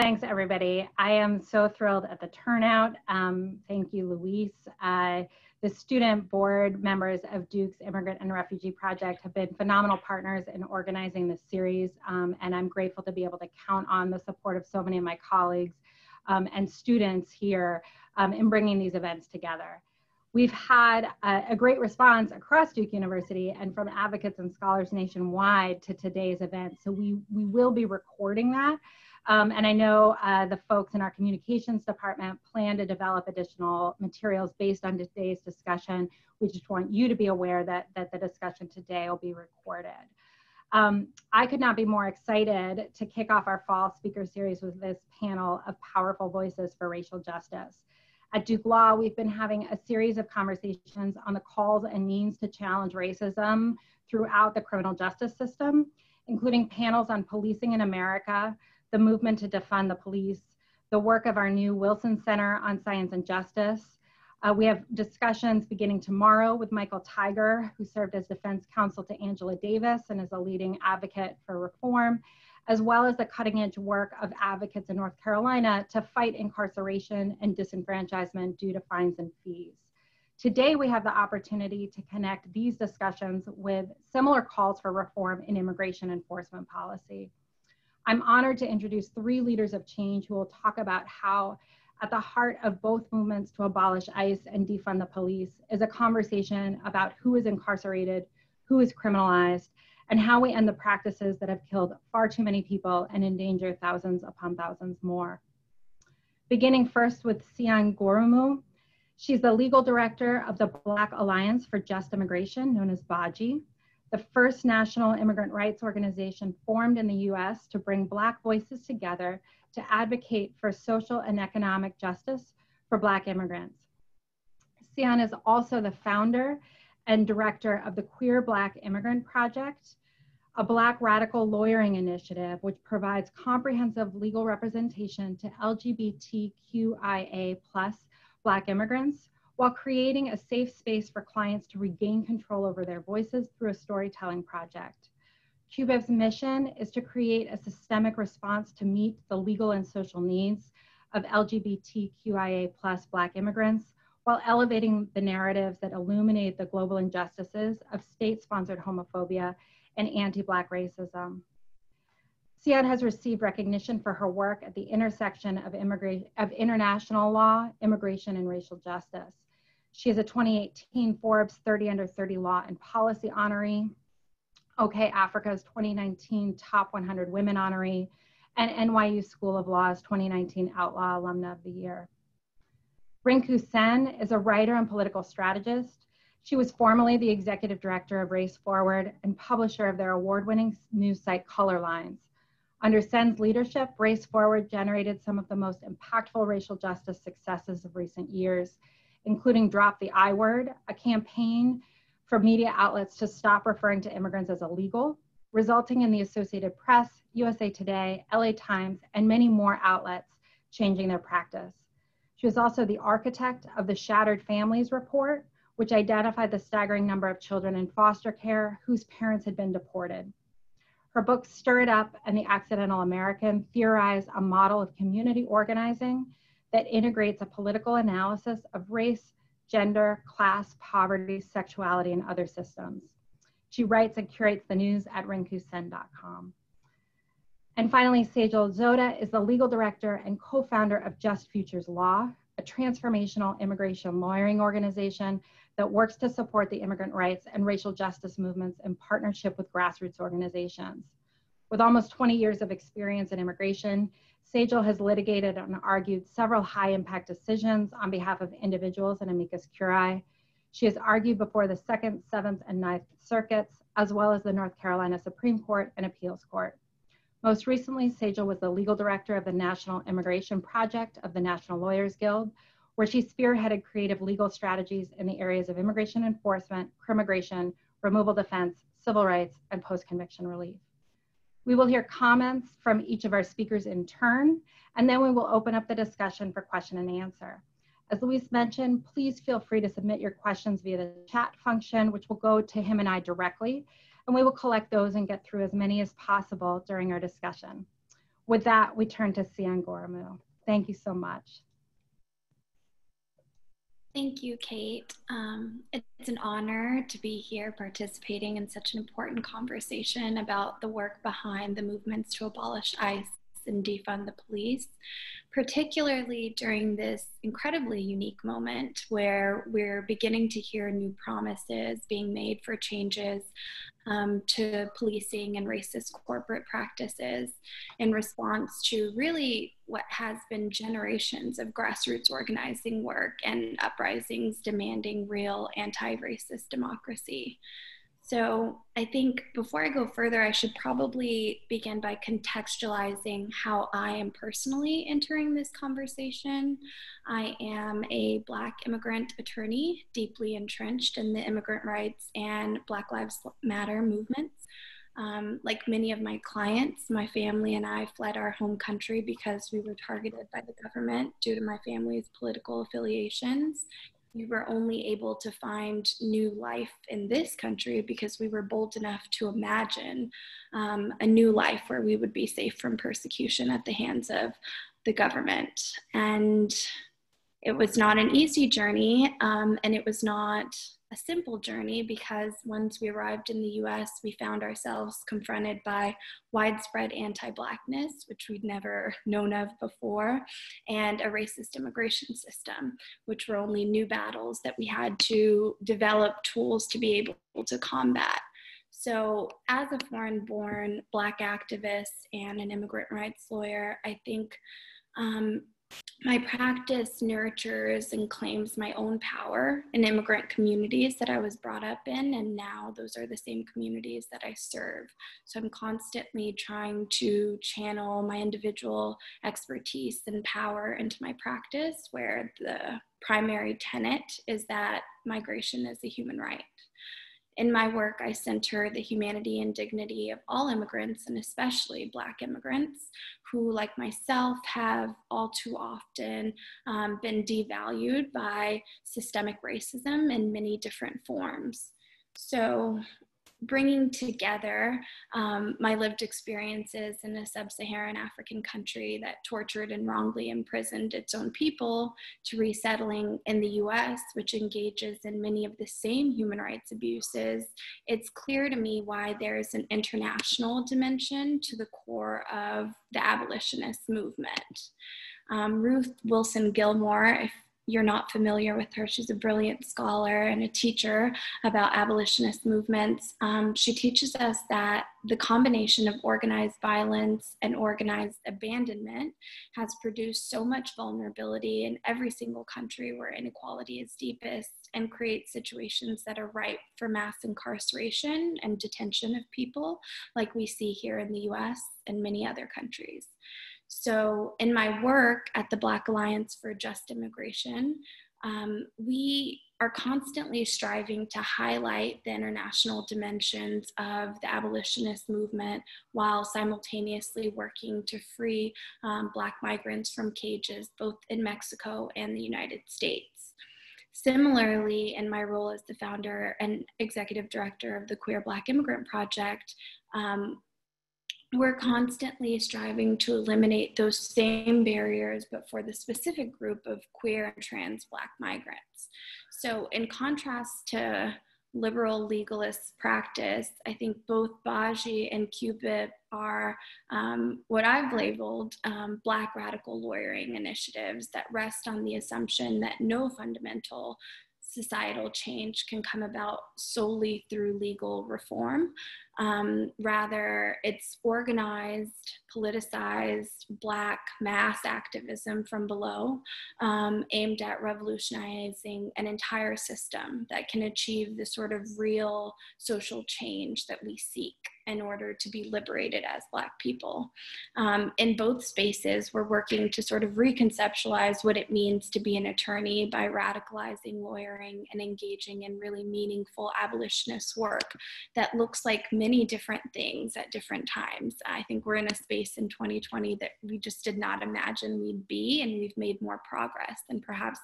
Thanks, everybody. I am so thrilled at the turnout. Thank you, Luis. The student board members of Duke's Immigrant and Refugee Project have been phenomenal partners in organizing this series, and I'm grateful to be able to count on the support of so many of my colleagues and students here in bringing these events together. We've had a great response across Duke University and from advocates and scholars nationwide to today's event, so we will be recording that. And I know the folks in our communications department plan to develop additional materials based on today's discussion. We just want you to be aware that the discussion today will be recorded. I could not be more excited to kick off our fall speaker series with this panel of powerful voices for racial justice. At Duke Law, we've been having a series of conversations on the calls and means to challenge racism throughout the criminal justice system, including panels on policing in America, the movement to defund the police, the work of our new Wilson Center on Science and Justice. We have discussions beginning tomorrow with Michael Tiger, who served as defense counsel to Angela Davis and is a leading advocate for reform, as well as the cutting edge work of advocates in North Carolina to fight incarceration and disenfranchisement due to fines and fees. Today, we have the opportunity to connect these discussions with similar calls for reform in immigration enforcement policy. I'm honored to introduce three leaders of change who will talk about how at the heart of both movements to abolish ICE and defund the police is a conversation about who is incarcerated, who is criminalized, and how we end the practices that have killed far too many people and endangered thousands upon thousands more. Beginning first with Tsion Gurmu. She's the legal director of the Black Alliance for Just Immigration, known as BAJI, the first national immigrant rights organization formed in the US to bring Black voices together to advocate for social and economic justice for Black immigrants. Tsion is also the founder and director of the Queer Black Immigrant Project, a Black radical lawyering initiative which provides comprehensive legal representation to LGBTQIA+ Black immigrants, while creating a safe space for clients to regain control over their voices through a storytelling project. QBIV's mission is to create a systemic response to meet the legal and social needs of LGBTQIA+ Black immigrants, while elevating the narratives that illuminate the global injustices of state-sponsored homophobia and anti-Black racism. Tsion has received recognition for her work at the intersection of international law, immigration, and racial justice. She is a 2018 Forbes 30 Under 30 Law and Policy honoree, OK Africa's 2019 Top 100 Women honoree, and NYU School of Law's 2019 Outlaw Alumna of the Year. Rinku Sen is a writer and political strategist. She was formerly the executive director of Race Forward and publisher of their award-winning news site Color Lines. Under Sen's leadership, Race Forward generated some of the most impactful racial justice successes of recent years, including Drop the I Word, a campaign for media outlets to stop referring to immigrants as illegal, resulting in the Associated Press, USA Today, LA Times, and many more outlets changing their practice. She was also the architect of the Shattered Families Report, which identified the staggering number of children in foster care whose parents had been deported. Her book, Stir It Up and the Accidental American, theorize a model of community organizing that integrates a political analysis of race, gender, class, poverty, sexuality, and other systems. She writes and curates the news at rinkusen.com. And finally, Sejal Zota is the legal director and co-founder of Just Futures Law, a transformational immigration lawyering organization that works to support the immigrant rights and racial justice movements in partnership with grassroots organizations. With almost 20 years of experience in immigration, Sejal has litigated and argued several high-impact decisions on behalf of individuals and amicus curiae. She has argued before the 2nd, 7th, and 9th Circuits, as well as the North Carolina Supreme Court and Appeals Court. Most recently, Sejal was the legal director of the National Immigration Project of the National Lawyers Guild, where she spearheaded creative legal strategies in the areas of immigration enforcement, crimmigration, removal defense, civil rights, and post-conviction relief. We will hear comments from each of our speakers in turn, and then we will open up the discussion for question and answer. As Luis mentioned, please feel free to submit your questions via the chat function, which will go to him and I directly, and we will collect those and get through as many as possible during our discussion. With that, we turn to Tsion Gurmu. Thank you so much. Thank you, Kate. It's an honor to be here participating in such an important conversation about the work behind the movements to abolish ICE and defund the police, particularly during this incredibly unique moment where we're beginning to hear new promises being made for changes to policing and racist corporate practices in response to really what has been generations of grassroots organizing work and uprisings demanding real anti-racist democracy. So I think before I go further, I should probably begin by contextualizing how I am personally entering this conversation. I am a Black immigrant attorney, deeply entrenched in the immigrant rights and Black Lives Matter movements. Like many of my clients, my family and I fled our home country because we were targeted by the government due to my family's political affiliations. We were only able to find new life in this country because we were bold enough to imagine a new life where we would be safe from persecution at the hands of the government. And it was not an easy journey, and it was not a simple journey because once we arrived in the US, we found ourselves confronted by widespread anti-Blackness, which we'd never known of before, and a racist immigration system, which were only new battles that we had to develop tools to be able to combat. So as a foreign-born Black activist and an immigrant rights lawyer, I think my practice nurtures and claims my own power in immigrant communities that I was brought up in, and now those are the same communities that I serve. So I'm constantly trying to channel my individual expertise and power into my practice, where the primary tenet is that migration is a human right. In my work, I center the humanity and dignity of all immigrants, and especially Black immigrants, who, like myself, have all too often been devalued by systemic racism in many different forms. So bringing together my lived experiences in a sub-Saharan African country that tortured and wrongly imprisoned its own people to resettling in the US, which engages in many of the same human rights abuses, it's clear to me why there's an international dimension to the core of the abolitionist movement. Ruth Wilson Gilmore, if you're not familiar with her, she's a brilliant scholar and a teacher about abolitionist movements. She teaches us that the combination of organized violence and organized abandonment has produced so much vulnerability in every single country where inequality is deepest, and creates situations that are ripe for mass incarceration and detention of people, like we see here in the US and many other countries. So in my work at the Black Alliance for Just Immigration, we are constantly striving to highlight the international dimensions of the abolitionist movement while simultaneously working to free Black migrants from cages, both in Mexico and the United States. Similarly, in my role as the founder and executive director of the Queer Black Immigrant Project, we're constantly striving to eliminate those same barriers, but for the specific group of queer and trans Black migrants. So in contrast to liberal legalist practice, I think both Baji and Cupid are what I've labeled Black radical lawyering initiatives that rest on the assumption that no fundamental societal change can come about solely through legal reform. Rather, it's organized, politicized, Black mass activism from below, aimed at revolutionizing an entire system that can achieve the sort of real social change that we seek in order to be liberated as Black people. In both spaces, we're working to sort of reconceptualize what it means to be an attorney by radicalizing lawyering and engaging in really meaningful abolitionist work that looks like many different things at different times. I think we're in a space in 2020 that we just did not imagine we'd be, and we've made more progress than perhaps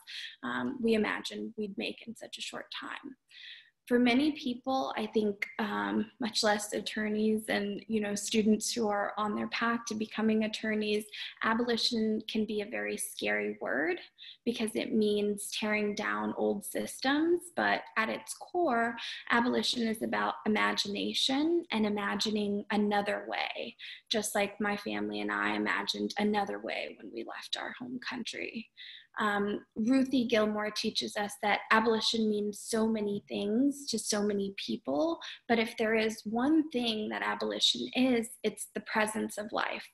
we imagined we'd make in such a short time. For many people, I think, much less attorneys and students who are on their path to becoming attorneys, abolition can be a very scary word because it means tearing down old systems. But at its core, abolition is about imagination and imagining another way, just like my family and I imagined another way when we left our home country. Ruthie Gilmore teaches us that abolition means so many things to so many people, but if there is one thing that abolition is, it's the presence of life.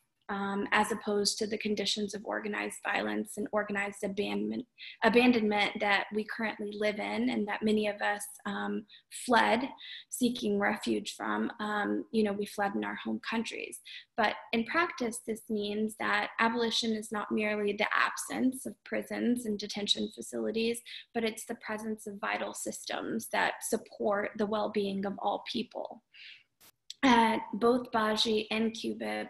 As opposed to the conditions of organized violence and organized abandonment that we currently live in and that many of us fled seeking refuge from. We fled in our home countries. But in practice, this means that abolition is not merely the absence of prisons and detention facilities, but it's the presence of vital systems that support the well-being of all people. Both Baji and Cubib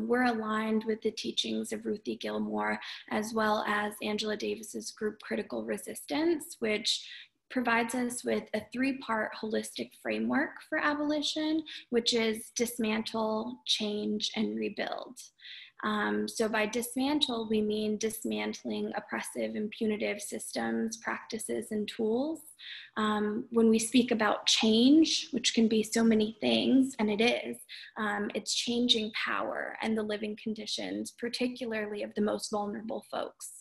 were aligned with the teachings of Ruthie Gilmore, as well as Angela Davis's group Critical Resistance, which provides us with a three-part holistic framework for abolition, which is dismantle, change, and rebuild. So by dismantle, we mean dismantling oppressive and punitive systems, practices, and tools. When we speak about change, which can be so many things, and it is, it's changing power and the living conditions, particularly of the most vulnerable folks.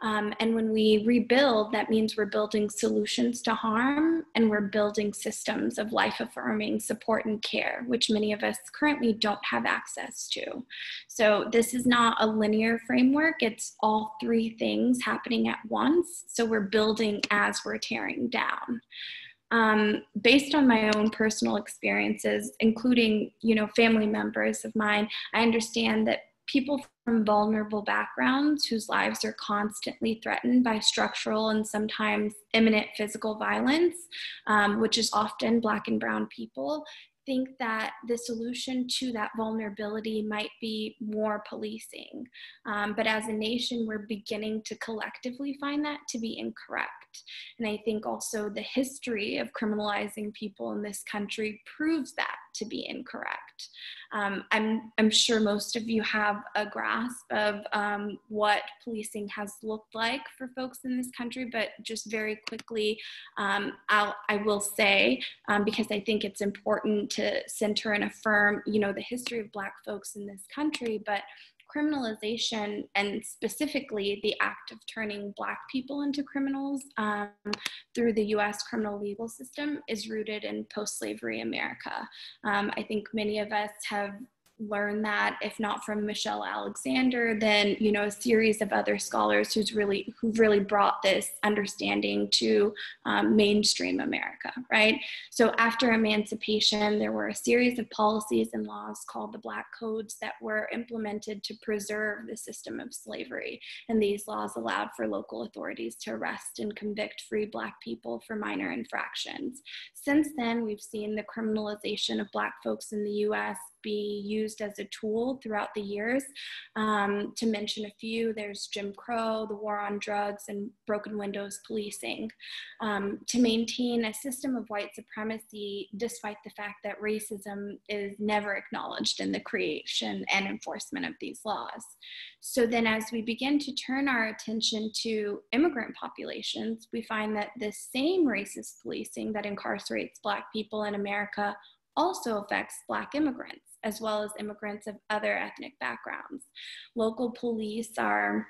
And when we rebuild, that means we're building solutions to harm, and we're building systems of life-affirming support and care, which many of us currently don't have access to. So this is not a linear framework, it's all three things happening at once. So we're building as we're tearing down. Based on my own personal experiences, including, family members of mine, I understand that people from vulnerable backgrounds whose lives are constantly threatened by structural and sometimes imminent physical violence, which is often Black and brown people, think that the solution to that vulnerability might be more policing. But as a nation, we're beginning to collectively find that to be incorrect. And I think also the history of criminalizing people in this country proves that to be incorrect. I'm sure most of you have a grasp of what policing has looked like for folks in this country, but just very quickly, I will say, because I think it's important to center and affirm, the history of Black folks in this country, but criminalization, and specifically the act of turning Black people into criminals through the US criminal legal system, is rooted in post-slavery America. I think many of us have learned that, if not from Michelle Alexander, then a series of other scholars who've really brought this understanding to mainstream America, right? So after emancipation, there were a series of policies and laws called the Black Codes that were implemented to preserve the system of slavery. And these laws allowed for local authorities to arrest and convict free Black people for minor infractions. Since then, we've seen the criminalization of Black folks in the US be used as a tool throughout the years. To mention a few, there's Jim Crow, the war on drugs, and broken windows policing. To maintain a system of white supremacy, despite the fact that racism is never acknowledged in the creation and enforcement of these laws. So then as we begin to turn our attention to immigrant populations, we find that this same racist policing that incarcerates Black people in America also affects Black immigrants, as well as immigrants of other ethnic backgrounds. Local police are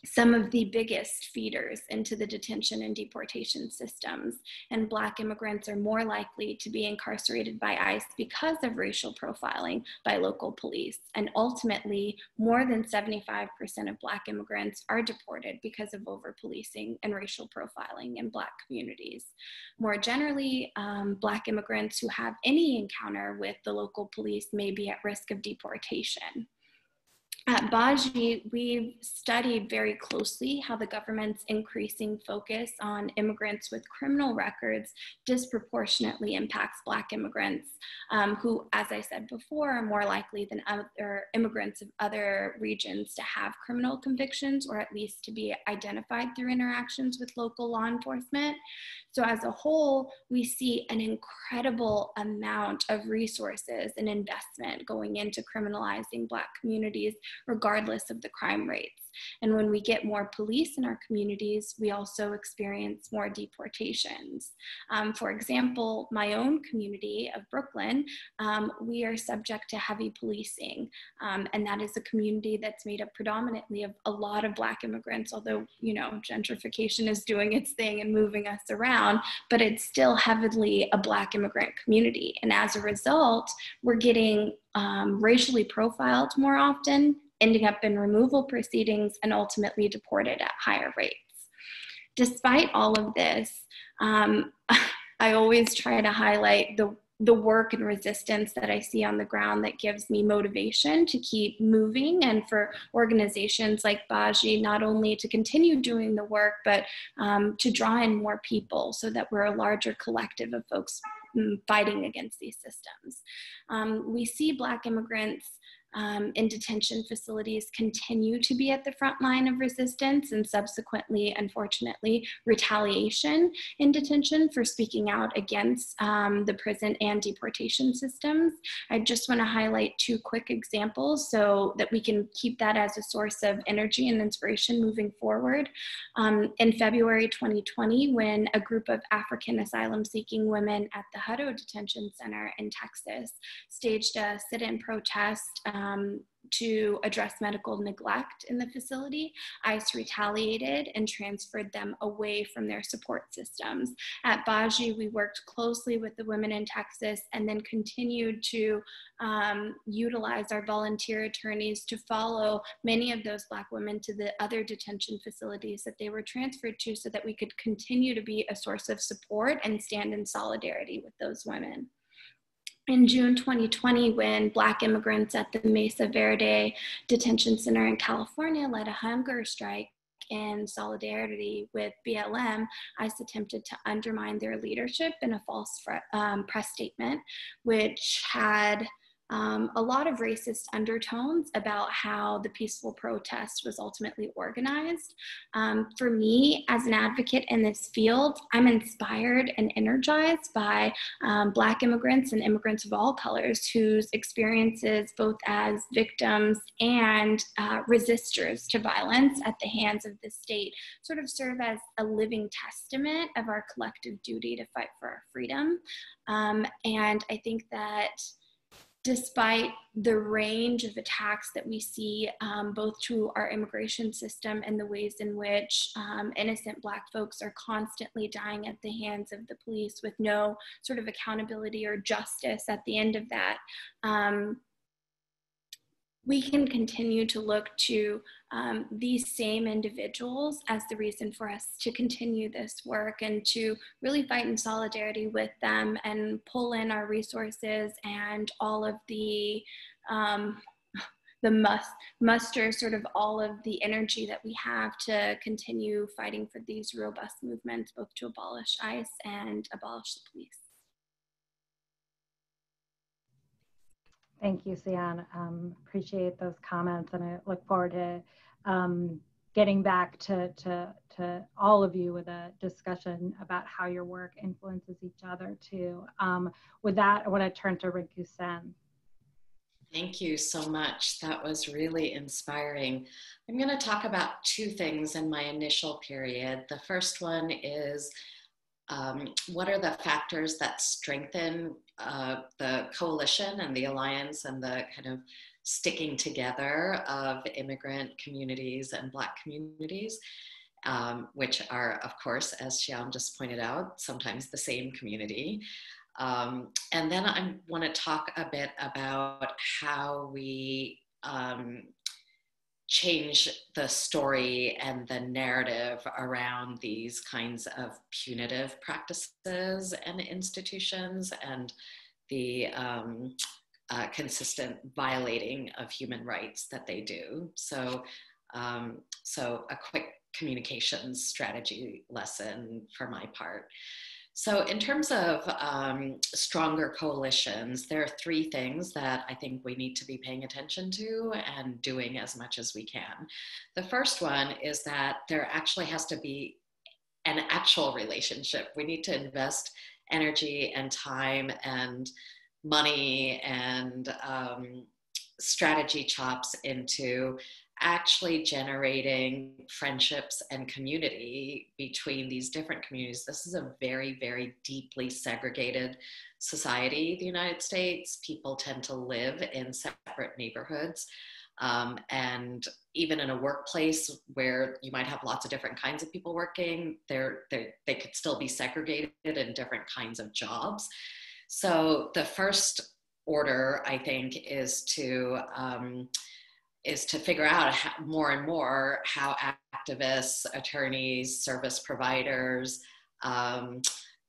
some of the biggest feeders into the detention and deportation systems, and Black immigrants are more likely to be incarcerated by ICE because of racial profiling by local police. And ultimately, more than 75% of Black immigrants are deported because of over-policing and racial profiling in Black communities. More generally, Black immigrants who have any encounter with the local police may be at risk of deportation. At Baji, we've studied very closely how the government's increasing focus on immigrants with criminal records disproportionately impacts Black immigrants, who, as I said before, are more likely than other immigrants of other regions to have criminal convictions, or at least to be identified through interactions with local law enforcement. So as a whole, we see an incredible amount of resources and investment going into criminalizing Black communities, regardless of the crime rates. And when we get more police in our communities, we also experience more deportations. For example, my own community of Brooklyn, we are subject to heavy policing. And that is a community that's made up predominantly of a lot of Black immigrants, although, you know, gentrification is doing its thing and moving us around, but it's still heavily a Black immigrant community. And as a result, we're getting racially profiled more often, ending up in removal proceedings, and ultimately deported at higher rates. Despite all of this, I always try to highlight the work and resistance that I see on the ground that gives me motivation to keep moving, and for organizations like Baji not only to continue doing the work, but to draw in more people so that we're a larger collective of folks fighting against these systems. We see Black immigrants in detention facilities continue to be at the front line of resistance, and subsequently, unfortunately, retaliation in detention for speaking out against the prison and deportation systems. I just want to highlight two quick examples so that we can keep that as a source of energy and inspiration moving forward. In February 2020, when a group of African asylum-seeking women at the Hutto Detention Center in Texas staged a sit-in protest to address medical neglect in the facility, ICE retaliated and transferred them away from their support systems. At Baji, we worked closely with the women in Texas and then continued to utilize our volunteer attorneys to follow many of those Black women to the other detention facilities that they were transferred to, so that we could continue to be a source of support and stand in solidarity with those women. In June 2020, when Black immigrants at the Mesa Verde Detention Center in California led a hunger strike in solidarity with BLM, ICE attempted to undermine their leadership in a false press statement, which had a lot of racist undertones about how the peaceful protest was ultimately organized. For me, as an advocate in this field, I'm inspired and energized by Black immigrants and immigrants of all colors whose experiences, both as victims and resistors to violence at the hands of the state, sort of serve as a living testament of our collective duty to fight for our freedom. And I think that despite the range of attacks that we see, both to our immigration system and the ways in which innocent Black folks are constantly dying at the hands of the police with no sort of accountability or justice at the end of that, we can continue to look to these same individuals as the reason for us to continue this work, and to really fight in solidarity with them and pull in our resources and all of the muster sort of all of the energy that we have to continue fighting for these robust movements, both to abolish ICE and abolish the police. Thank you, Tsion. Appreciate those comments, and I look forward to getting back to all of you with a discussion about how your work influences each other too. With that, I want to turn to Rinku Sen. Thank you so much. That was really inspiring. I'm going to talk about two things in my initial period. The first one is what are the factors that strengthen the coalition and the alliance and the kind of sticking together of immigrant communities and Black communities, which are, of course, as Tsion just pointed out, sometimes the same community. And then I want to talk a bit about how we change the story and the narrative around these kinds of punitive practices and institutions, and the consistent violating of human rights that they do. So, so a quick communications strategy lesson for my part. So in terms of stronger coalitions, there are three things that I think we need to be paying attention to and doing as much as we can. The first one is that there actually has to be an actual relationship. We need to invest energy and time and money and strategy chops into actually generating friendships and community between these different communities. This is a very, very deeply segregated society, the United States. People tend to live in separate neighborhoods. And even in a workplace where you might have lots of different kinds of people working, they could still be segregated in different kinds of jobs. So the first order, I think, is to figure out more and more how activists, attorneys, service providers,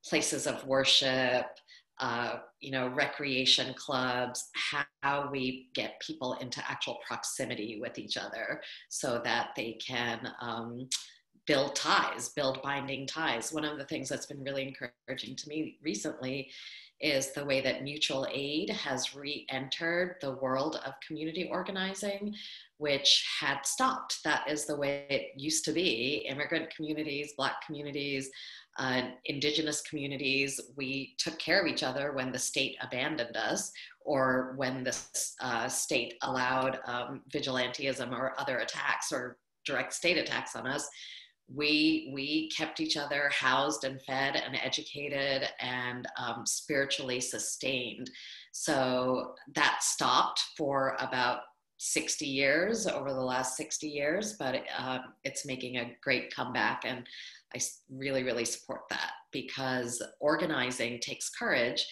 places of worship, recreation clubs, how we get people into actual proximity with each other so that they can build ties, build binding ties. One of the things that's been really encouraging to me recently is the way that mutual aid has re-entered the world of community organizing, which had stopped. That is the way it used to be. Immigrant communities, Black communities, indigenous communities, we took care of each other when the state abandoned us or when the state allowed vigilantism or other attacks or direct state attacks on us. We kept each other housed and fed and educated and spiritually sustained. So that stopped for about 60 years, over the last 60 years, but it's making a great comeback. And I really, really support that because organizing takes courage.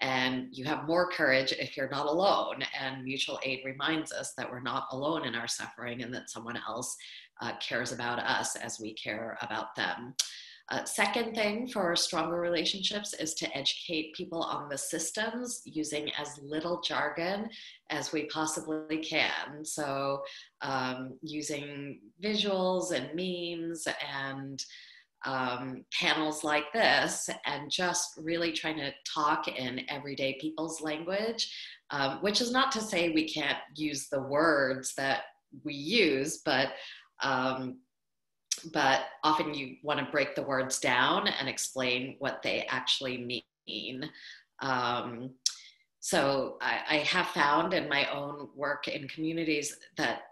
And you have more courage if you're not alone. And mutual aid reminds us that we're not alone in our suffering and that someone else cares about us as we care about them. Second thing for stronger relationships is to educate people on the systems using as little jargon as we possibly can. So using visuals and memes and panels like this, and just really trying to talk in everyday people's language, which is not to say we can't use the words that we use, but often you want to break the words down and explain what they actually mean. So I have found in my own work in communities that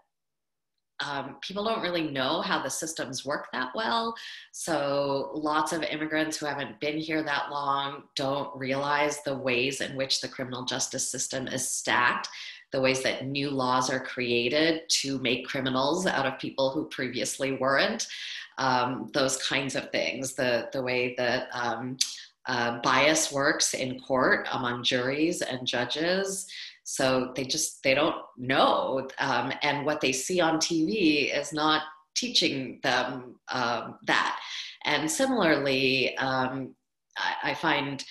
people don't really know how the systems work that well. So lots of immigrants who haven't been here that long don't realize the ways in which the criminal justice system is stacked, the ways that new laws are created to make criminals out of people who previously weren't, those kinds of things, the way that bias works in court among juries and judges. So they don't know. And what they see on TV is not teaching them that. And similarly, I find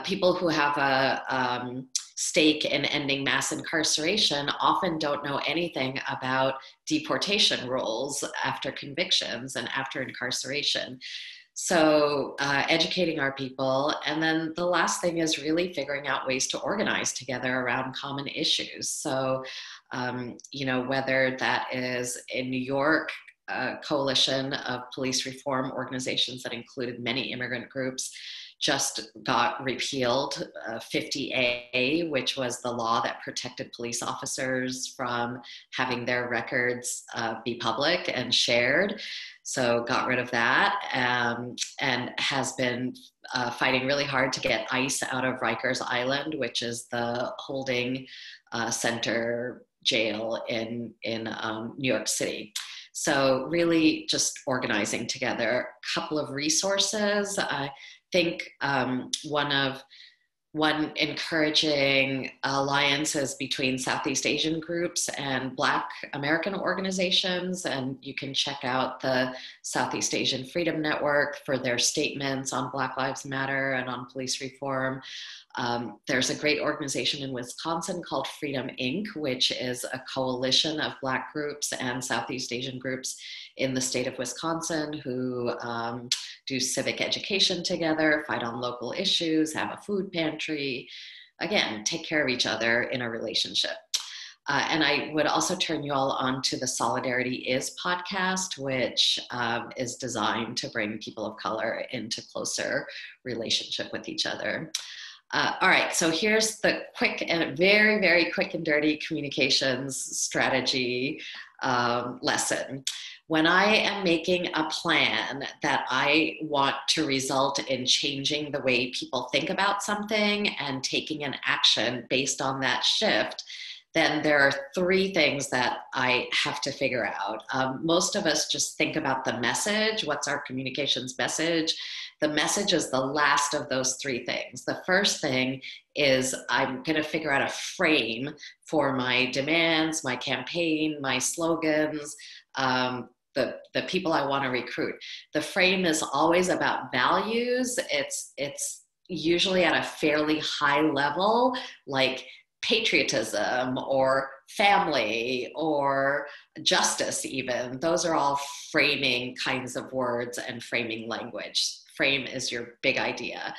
people who have a stake in ending mass incarceration often don't know anything about deportation rules after convictions and after incarceration. So educating our people. And then the last thing is really figuring out ways to organize together around common issues. So, whether that is in New York, a coalition of police reform organizations that included many immigrant groups just got repealed, 50A, which was the law that protected police officers from having their records be public and shared. So got rid of that, and has been fighting really hard to get ICE out of Rikers Island, which is the holding center jail in New York City. So really just organizing together. A couple of resources. I think one of one encouraging alliances between Southeast Asian groups and Black American organizations. And you can check out the Southeast Asian Freedom Network for their statements on Black Lives Matter and on police reform. There's a great organization in Wisconsin called Freedom Inc., which is a coalition of Black groups and Southeast Asian groups in the state of Wisconsin who do civic education together, fight on local issues, have a food pantry, again, take care of each other in a relationship. And I would also turn you all on to the Solidarity Is podcast, which is designed to bring people of color into closer relationship with each other. All right, so here's the quick and very, very quick and dirty communications strategy lesson. When I am making a plan that I want to result in changing the way people think about something and taking an action based on that shift, then there are three things that I have to figure out. Most of us just think about the message. What's our communications message? The message is the last of those three things. The first thing is I'm going to figure out a frame for my demands, my campaign, my slogans, the people I want to recruit. The frame is always about values. It's usually at a fairly high level, like patriotism or family or justice even. Those are all framing kinds of words and framing language. Frame is your big idea.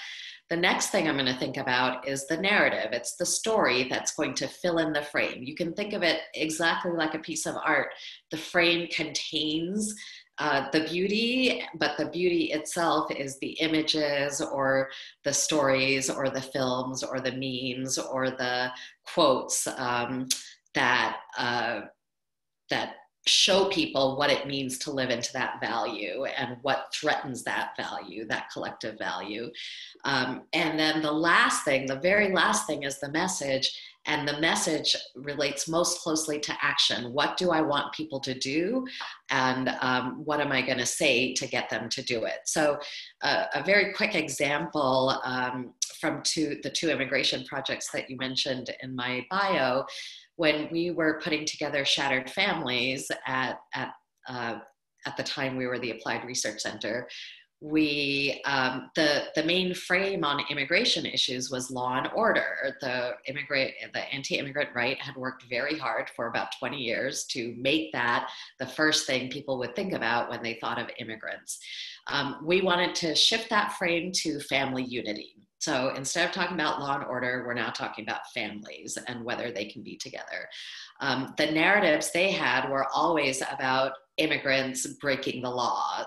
The next thing I'm going to think about is the narrative. It's the story that's going to fill in the frame. You can think of it exactly like a piece of art. The frame contains the beauty, but the beauty itself is the images or the stories or the films or the memes or the quotes that show people what it means to live into that value and what threatens that value, that collective value. And then the last thing, the very last thing is the message. And the message relates most closely to action. What do I want people to do? And what am I going to say to get them to do it? So a very quick example from the two immigration projects that you mentioned in my bio, when we were putting together Shattered Families at the time we were the Applied Research Center, we the main frame on immigration issues was law and order. The anti-immigrant right had worked very hard for about 20 years to make that the first thing people would think about when they thought of immigrants. We wanted to shift that frame to family unity. So instead of talking about law and order, we're now talking about families and whether they can be together. The narratives they had were always about immigrants breaking the law.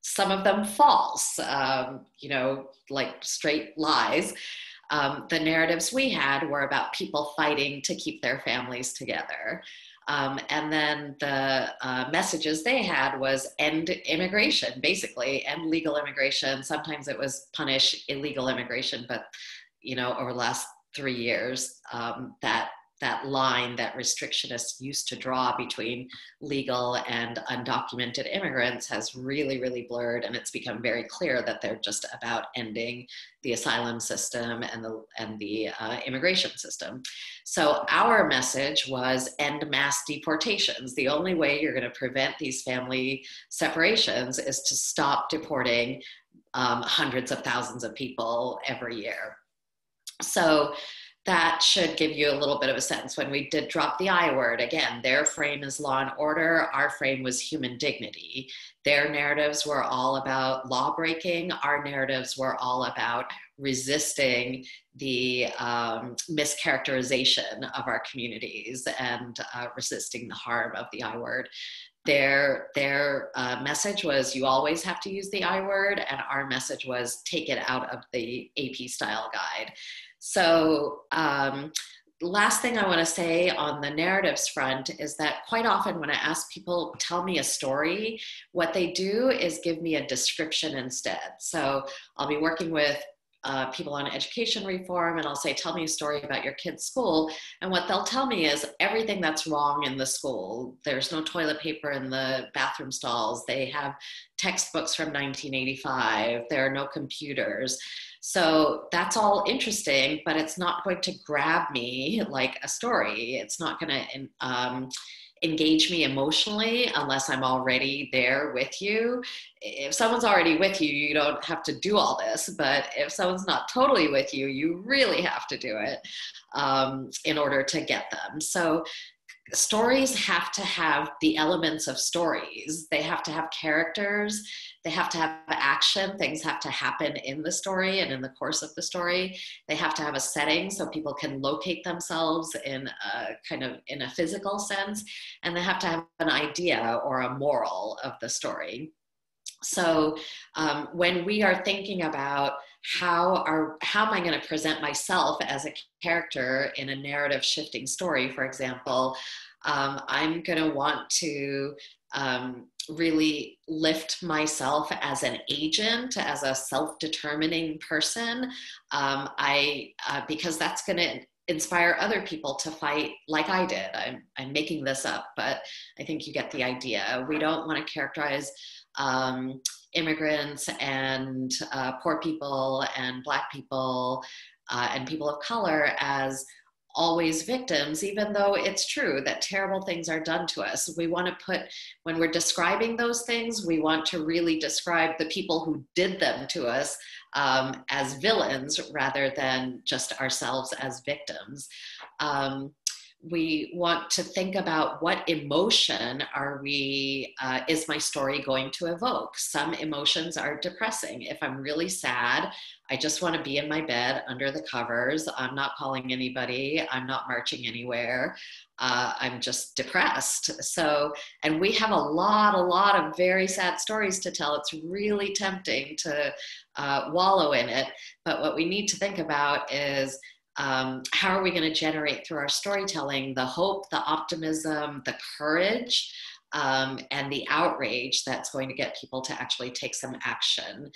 Some of them false, like straight lies. The narratives we had were about people fighting to keep their families together. And then the messages they had was end immigration, basically, end legal immigration. Sometimes it was punish illegal immigration, but, over the last 3 years, that line that restrictionists used to draw between legal and undocumented immigrants has really, really blurred, and it's become very clear that they're just about ending the asylum system and the immigration system. So our message was end mass deportations. The only way you're going to prevent these family separations is to stop deporting hundreds of thousands of people every year. So that should give you a little bit of a sense. When we did drop the I word, again, their frame is law and order. Our frame was human dignity. Their narratives were all about law breaking. Our narratives were all about resisting the mischaracterization of our communities and resisting the harm of the I word. Their message was you always have to use the I word, and our message was take it out of the AP style guide. So last thing I want to say on the narratives front is that quite often when I ask people, tell me a story, what they do is give me a description instead. So I'll be working with people on education reform, and I'll say, tell me a story about your kid's school. And what they'll tell me is everything that's wrong in the school. There's no toilet paper in the bathroom stalls. They have textbooks from 1985. There are no computers. So that's all interesting, but it's not going to grab me like a story. It's not going to engage me emotionally unless I'm already there with you. If someone's already with you, you don't have to do all this. But if someone's not totally with you, you really have to do it in order to get them. So stories have to have the elements of stories. They have to have characters. They have to have action. Things have to happen in the story and in the course of the story. They have to have a setting so people can locate themselves in a kind of in a physical sense. And they have to have an idea or a moral of the story. So when we are thinking about how am I going to present myself as a character in a narrative shifting story, for example, I'm going to want to really lift myself as an agent, as a self-determining person, because that's going to inspire other people to fight like I did. I'm making this up, but I think you get the idea. We don't want to characterize immigrants and poor people and Black people and people of color as always victims, even though it's true that terrible things are done to us. We want to put, when we're describing those things, we want to really describe the people who did them to us as villains rather than just ourselves as victims. We want to think about what emotion is my story going to evoke? Some emotions are depressing. If I'm really sad, I just want to be in my bed under the covers. I'm not calling anybody. I'm not marching anywhere. I'm just depressed. So, and we have a lot of very sad stories to tell. It's really tempting to wallow in it. But what we need to think about is, how are we going to generate through our storytelling the hope, the optimism, the courage, and the outrage that's going to get people to actually take some action.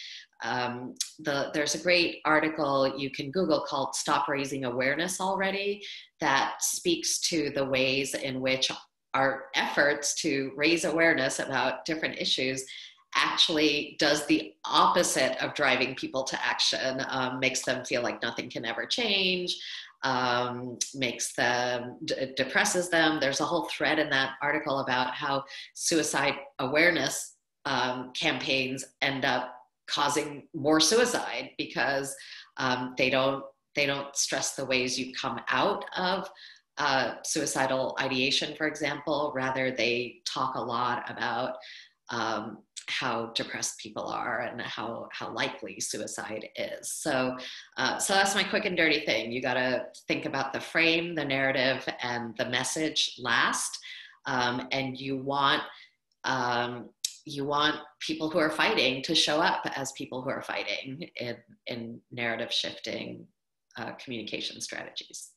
There's a great article you can Google called Stop Raising Awareness Already that speaks to the ways in which our efforts to raise awareness about different issues actually does the opposite of driving people to action, makes them feel like nothing can ever change, depresses them. There's a whole thread in that article about how suicide awareness campaigns end up causing more suicide because they don't stress the ways you come out of suicidal ideation, for example. Rather, they talk a lot about how depressed people are and how likely suicide is. So that's my quick and dirty thing. You got to think about the frame, the narrative, and the message last. And you want people who are fighting to show up as people who are fighting in narrative shifting communication strategies.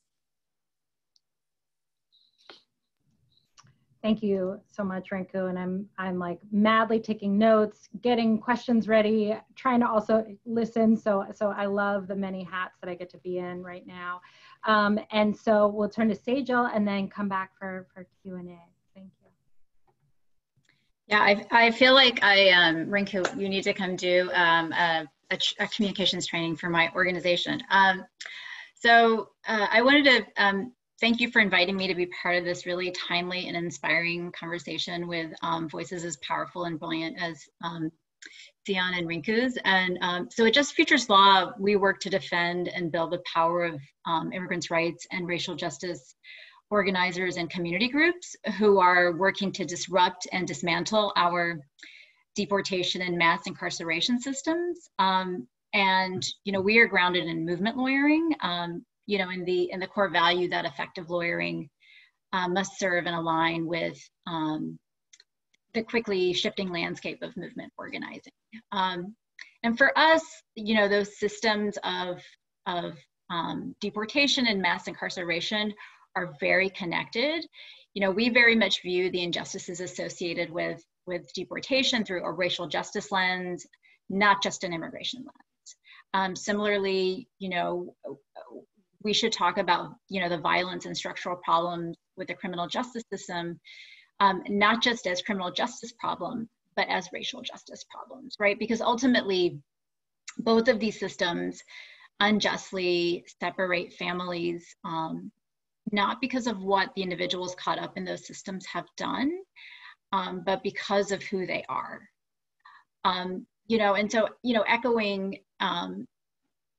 Thank you so much, Rinku. And I'm like madly taking notes, getting questions ready, trying to also listen. So I love the many hats that I get to be in right now. And so we'll turn to Sejal and then come back for Q&A. Thank you. Yeah, I feel like Rinku, you need to come do a communications training for my organization. So I wanted to thank you for inviting me to be part of this really timely and inspiring conversation with voices as powerful and brilliant as Tsion and Rinku's. And so at Just Futures Law, we work to defend and build the power of immigrants' rights and racial justice organizers and community groups who are working to disrupt and dismantle our deportation and mass incarceration systems. And we are grounded in movement lawyering. In the core value that effective lawyering must serve and align with the quickly shifting landscape of movement organizing. And for us, those systems of deportation and mass incarceration are very connected. We very much view the injustices associated with deportation through a racial justice lens, not just an immigration lens. Similarly, we should talk about, the violence and structural problems with the criminal justice system, not just as criminal justice problems, but as racial justice problems, right? Because ultimately, both of these systems unjustly separate families, not because of what the individuals caught up in those systems have done, but because of who they are. And so, echoing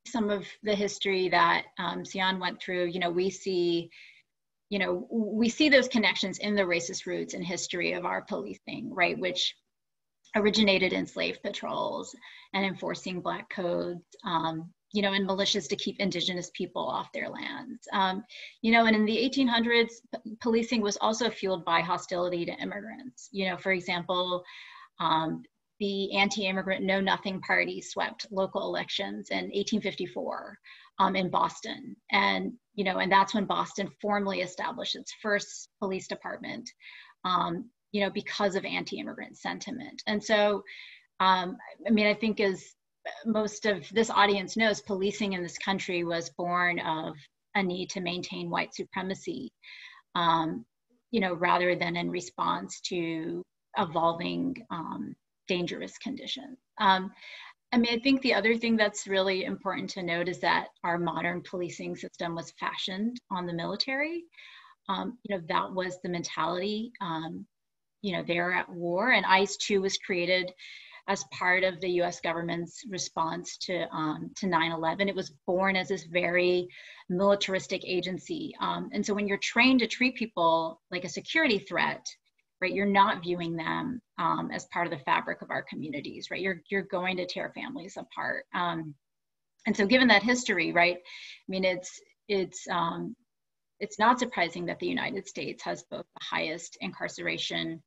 some of the history that Tsion went through, we see those connections in the racist roots and history of our policing, right? Which originated in slave patrols and enforcing Black codes, and militias to keep indigenous people off their lands. And in the 1800s, policing was also fueled by hostility to immigrants. For example, the anti-immigrant Know Nothing Party swept local elections in 1854 in Boston. And that's when Boston formally established its first police department, because of anti-immigrant sentiment. And so, I think as most of this audience knows, policing in this country was born of a need to maintain white supremacy, rather than in response to evolving dangerous conditions. I think the other thing that's really important to note is that our modern policing system was fashioned on the military. That was the mentality. They're at war, and ICE too was created as part of the U.S. government's response to 9/11. It was born as this very militaristic agency. And so when you're trained to treat people like a security threat, right, you're not viewing them as part of the fabric of our communities, right? You're going to tear families apart. And so given that history, right, it's not surprising that the United States has both the highest incarceration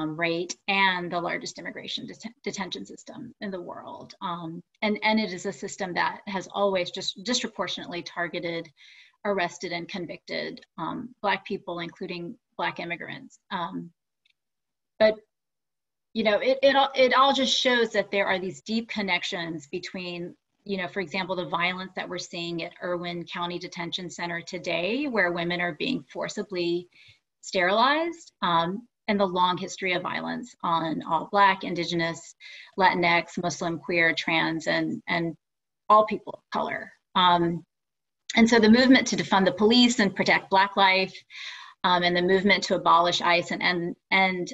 rate and the largest immigration detention system in the world. And it is a system that has always just disproportionately targeted, arrested, and convicted Black people, including Black immigrants. But it all just shows that there are these deep connections between, for example, the violence that we're seeing at Irwin County Detention Center today, where women are being forcibly sterilized, and the long history of violence on all Black, Indigenous, Latinx, Muslim, queer, trans, and all people of color. And so the movement to defund the police and protect Black life, and the movement to abolish ICE and end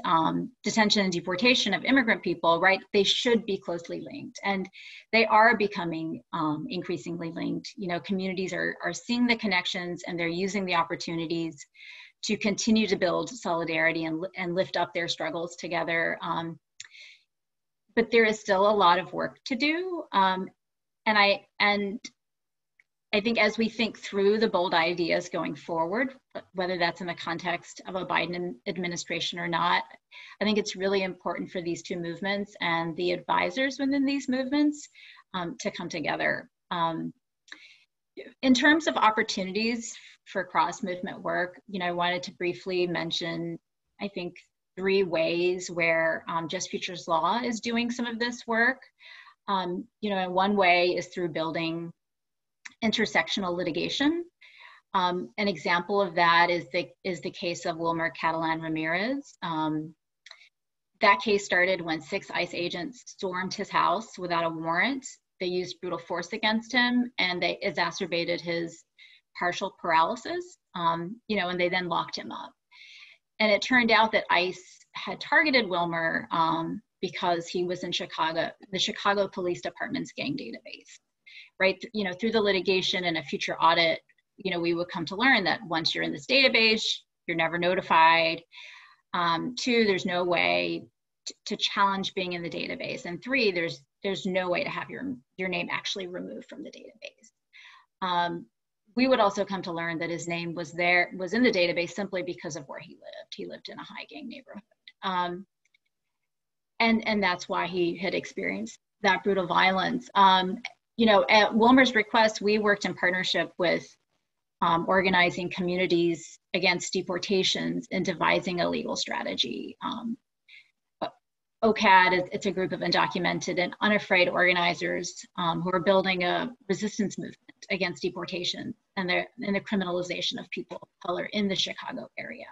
detention and deportation of immigrant people, right, they should be closely linked. And they are becoming increasingly linked. Communities are seeing the connections, and they're using the opportunities to continue to build solidarity and lift up their struggles together. But there is still a lot of work to do. And I think as we think through the bold ideas going forward, whether that's in the context of a Biden administration or not, I think it's really important for these two movements and the advisors within these movements to come together. In terms of opportunities for cross-movement work, I wanted to briefly mention, I think, 3 ways where Just Futures Law is doing some of this work. And one way is through building intersectional litigation. An example of that is the case of Wilmer Catalan Ramirez. That case started when 6 ICE agents stormed his house without a warrant. They used brutal force against him, and they exacerbated his partial paralysis, and they then locked him up. And it turned out that ICE had targeted Wilmer because he was in Chicago, the Chicago Police Department's gang database, right? Through the litigation and a future audit, we would come to learn that once you're in this database, you're never notified. 2, there's no way to challenge being in the database. And 3, there's no way to have your name actually removed from the database. We would also come to learn that his name was in the database simply because of where he lived. He lived in a high gang neighborhood. And that's why he had experienced that brutal violence. At Wilmer's request, we worked in partnership with organizing communities against deportations and devising a legal strategy. OCAD, it's a group of undocumented and unafraid organizers who are building a resistance movement against deportation and the criminalization of people of color in the Chicago area.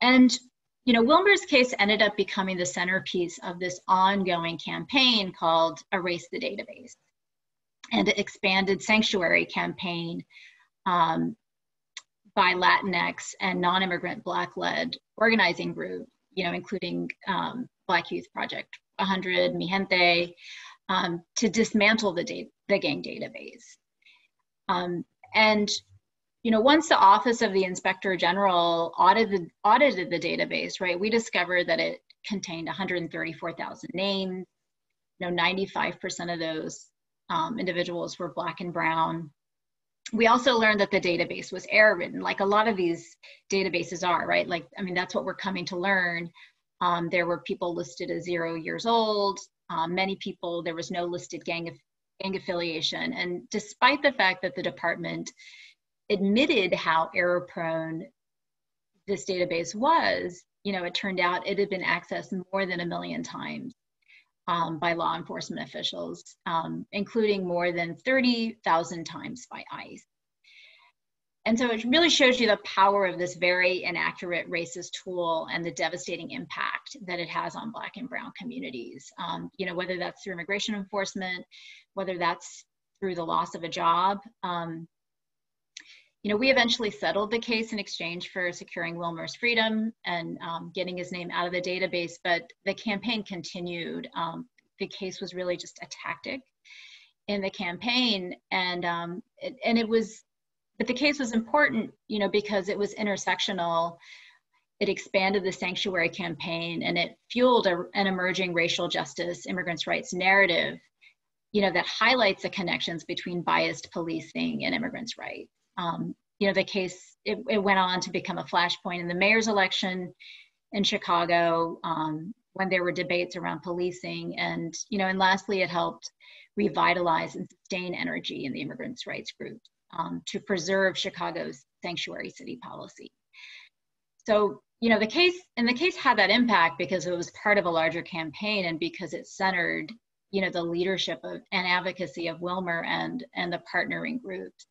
And, you know, Wilmer's case ended up becoming the centerpiece of this ongoing campaign called Erase the Database, and an expanded sanctuary campaign by Latinx and non-immigrant Black-led organizing groups, you know, including Black Youth Project 100, Mi Gente, to dismantle the gang database. And, you know, once the Office of the Inspector General audited the database, right, we discovered that it contained 134,000 names. You know, 95% of those individuals were Black and brown. We also learned that the database was error-ridden, like a lot of these databases are, right? Like, I mean, that's what we're coming to learn. There were people listed as 0 years old. Many people, there was no listed gang affiliation. And despite the fact that the department admitted how error-prone this database was, you know, it turned out it had been accessed more than 1 million times by law enforcement officials, including more than 30,000 times by ICE. And so it really shows you the power of this very inaccurate racist tool and the devastating impact that it has on Black and brown communities. You know, whether that's through immigration enforcement, whether that's through the loss of a job. You know, we eventually settled the case in exchange for securing Wilmer's freedom and getting his name out of the database, but the campaign continued. The case was really just a tactic in the campaign, but the case was important, you know, because it was intersectional. It expanded the sanctuary campaign, and it fueled an emerging racial justice, immigrants' rights narrative, you know, that highlights the connections between biased policing and immigrants' rights. You know, the case, it went on to become a flashpoint in the mayor's election in Chicago, when there were debates around policing, and, you know, and lastly, it helped revitalize and sustain energy in the immigrants' rights groups to preserve Chicago's sanctuary city policy. So, you know, the case had that impact because it was part of a larger campaign, and because it centered, you know, the leadership of and advocacy of Wilmer and the partnering groups.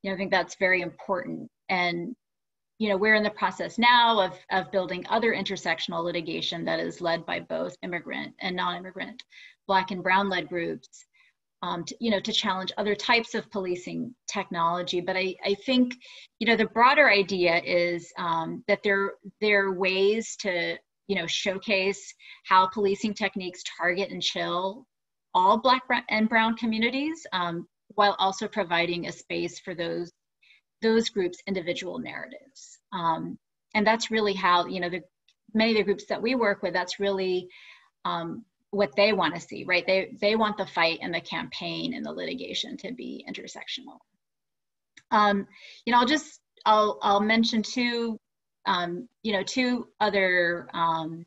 You know, I think that's very important. And, you know, we're in the process now of building other intersectional litigation that is led by both immigrant and non-immigrant Black and brown-led groups, you know, to challenge other types of policing technology. But I think, you know, the broader idea is that there are ways to, you know, showcase how policing techniques target and chill all Black and brown communities, while also providing a space for those groups' individual narratives. And that's really how, you know, many of the groups that we work with, that's really what they want to see, right? They want the fight and the campaign and the litigation to be intersectional. You know, I'll mention two other, I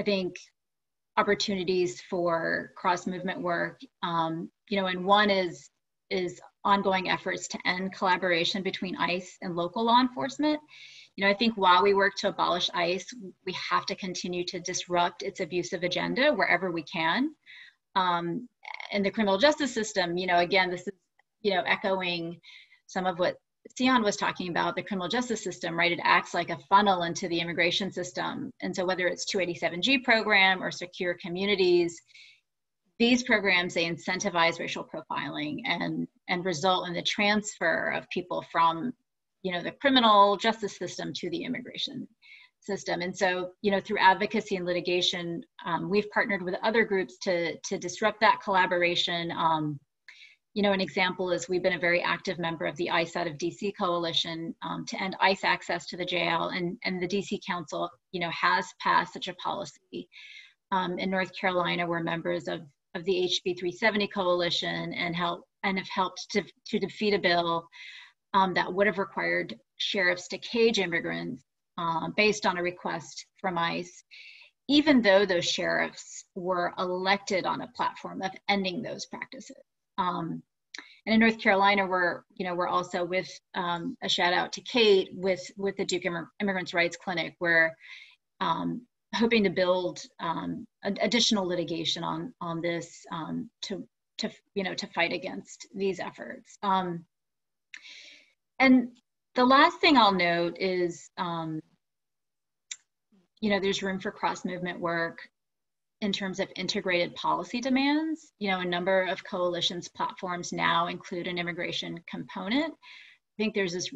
think, opportunities for cross-movement work. You know, and one is ongoing efforts to end collaboration between ICE and local law enforcement. You know, I think while we work to abolish ICE, we have to continue to disrupt its abusive agenda wherever we can. In the criminal justice system, you know, again, this is, you know, echoing some of what Tsion was talking about, the criminal justice system, right? It acts like a funnel into the immigration system. And so whether it's 287G program or secure communities, these programs, they incentivize racial profiling and result in the transfer of people from, you know, the criminal justice system to the immigration system. And so, you know, through advocacy and litigation, we've partnered with other groups to disrupt that collaboration. You know, an example is we've been a very active member of the ICE out of DC coalition to end ICE access to the jail, and the DC Council, you know, has passed such a policy. In North Carolina, we're members of the HB 370 coalition and have helped to defeat a bill that would have required sheriffs to cage immigrants based on a request from ICE, even though those sheriffs were elected on a platform of ending those practices. And in North Carolina, we're also with a shout out to Kate with the Duke Immigrants' Rights Clinic, where hoping to build additional litigation on this to fight against these efforts. And the last thing I'll note is, there's room for cross-movement work in terms of integrated policy demands. A number of coalitions platforms now include an immigration component. I think there's this,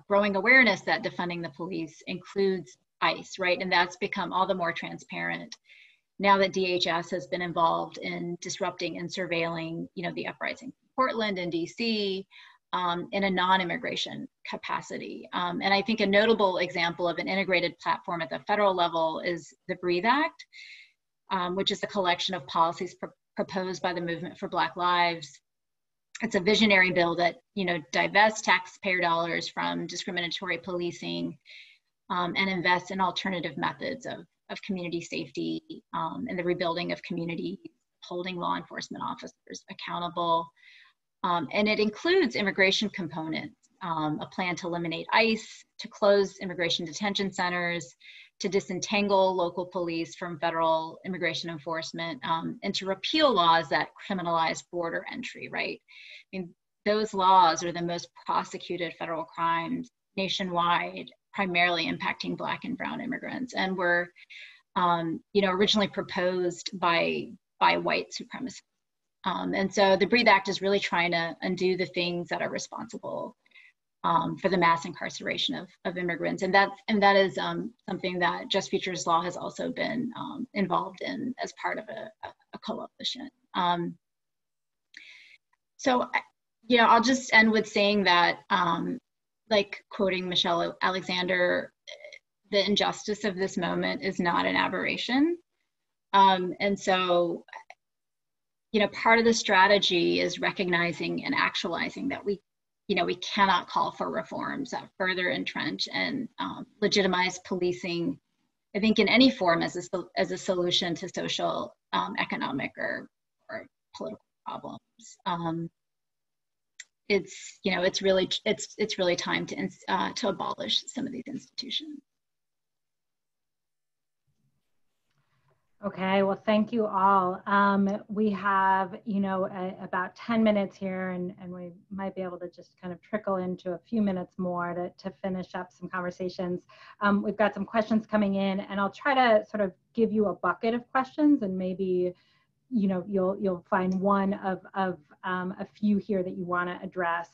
growing awareness that defunding the police includes ICE, right? And that's become all the more transparent now that DHS has been involved in disrupting and surveilling, the uprising in Portland and DC in a non-immigration capacity. And I think a notable example of an integrated platform at the federal level is the Breathe Act, which is a collection of policies proposed by the Movement for Black Lives. It's a visionary bill that, divests taxpayer dollars from discriminatory policing and invests in alternative methods of community safety and the rebuilding of communities, holding law enforcement officers accountable. And it includes immigration components, a plan to eliminate ICE, to close immigration detention centers, to disentangle local police from federal immigration enforcement, and to repeal laws that criminalize border entry, right? I mean, those laws are the most prosecuted federal crimes nationwide, primarily impacting Black and brown immigrants, and were, originally proposed by white supremacists. And so the Breathe Act is really trying to undo the things that are responsible for the mass incarceration of immigrants. And that is something that Just Futures Law has also been involved in as part of a coalition. So, I'll just end with saying that, like quoting Michelle Alexander, the injustice of this moment is not an aberration. And so, part of the strategy is recognizing and actualizing that we cannot call for reforms that further entrench and legitimize policing, I think, in any form as a solution to social, economic, or political problems. It's really time to abolish some of these institutions. Okay, well, thank you all. We have, about 10 minutes here, and we might be able to just kind of trickle into a few minutes more to finish up some conversations. We've got some questions coming in, and I'll try to sort of give you a bucket of questions, and maybe, you'll find one of a few here that you want to address.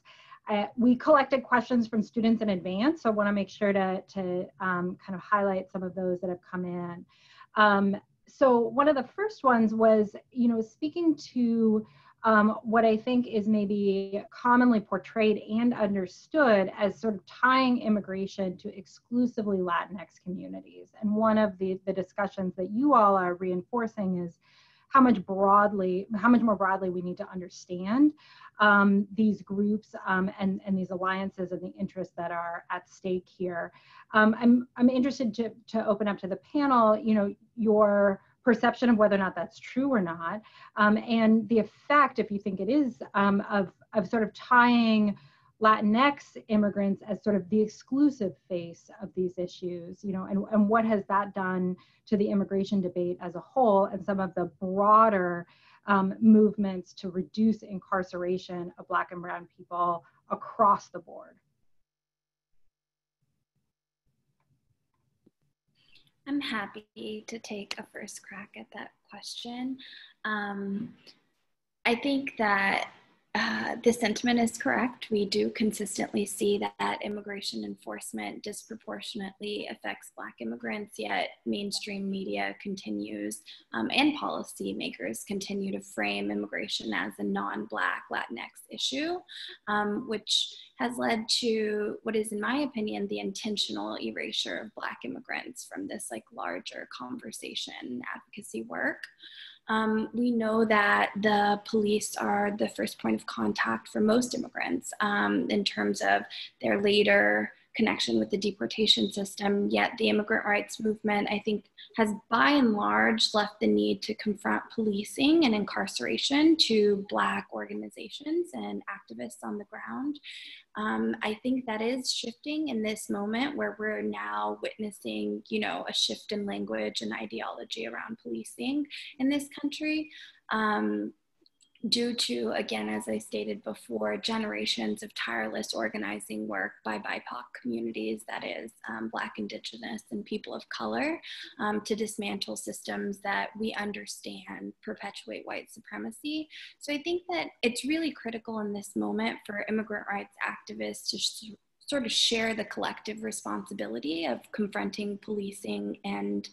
We collected questions from students in advance, so I want to make sure to kind of highlight some of those that have come in. So one of the first ones was, speaking to what I think is maybe commonly portrayed and understood as sort of tying immigration to exclusively Latinx communities. And one of the discussions that you all are reinforcing is how much more broadly we need to understand these groups and these alliances and the interests that are at stake here. I'm interested to open up to the panel, your perception of whether or not that's true or not, and the effect, if you think it is, of sort of tying Latinx immigrants as sort of the exclusive face of these issues, and what has that done to the immigration debate as a whole and some of the broader movements to reduce incarceration of Black and brown people across the board. I'm happy to take a first crack at that question. I think that the sentiment is correct. We do consistently see that immigration enforcement disproportionately affects Black immigrants, yet mainstream media continues and policymakers continue to frame immigration as a non-Black Latinx issue, which has led to what is, in my opinion, the intentional erasure of Black immigrants from this larger conversation advocacy work. We know that the police are the first point of contact for most immigrants in terms of their later connection with the deportation system, yet the immigrant rights movement, I think, has by and large left the need to confront policing and incarceration to Black organizations and activists on the ground. I think that is shifting in this moment where we're now witnessing, you know, a shift in language and ideology around policing in this country. Due to, again, as I stated before, generations of tireless organizing work by BIPOC communities, that is Black, Indigenous, and people of color, to dismantle systems that we understand perpetuate white supremacy. So I think that it's really critical in this moment for immigrant rights activists to sort of share the collective responsibility of confronting policing and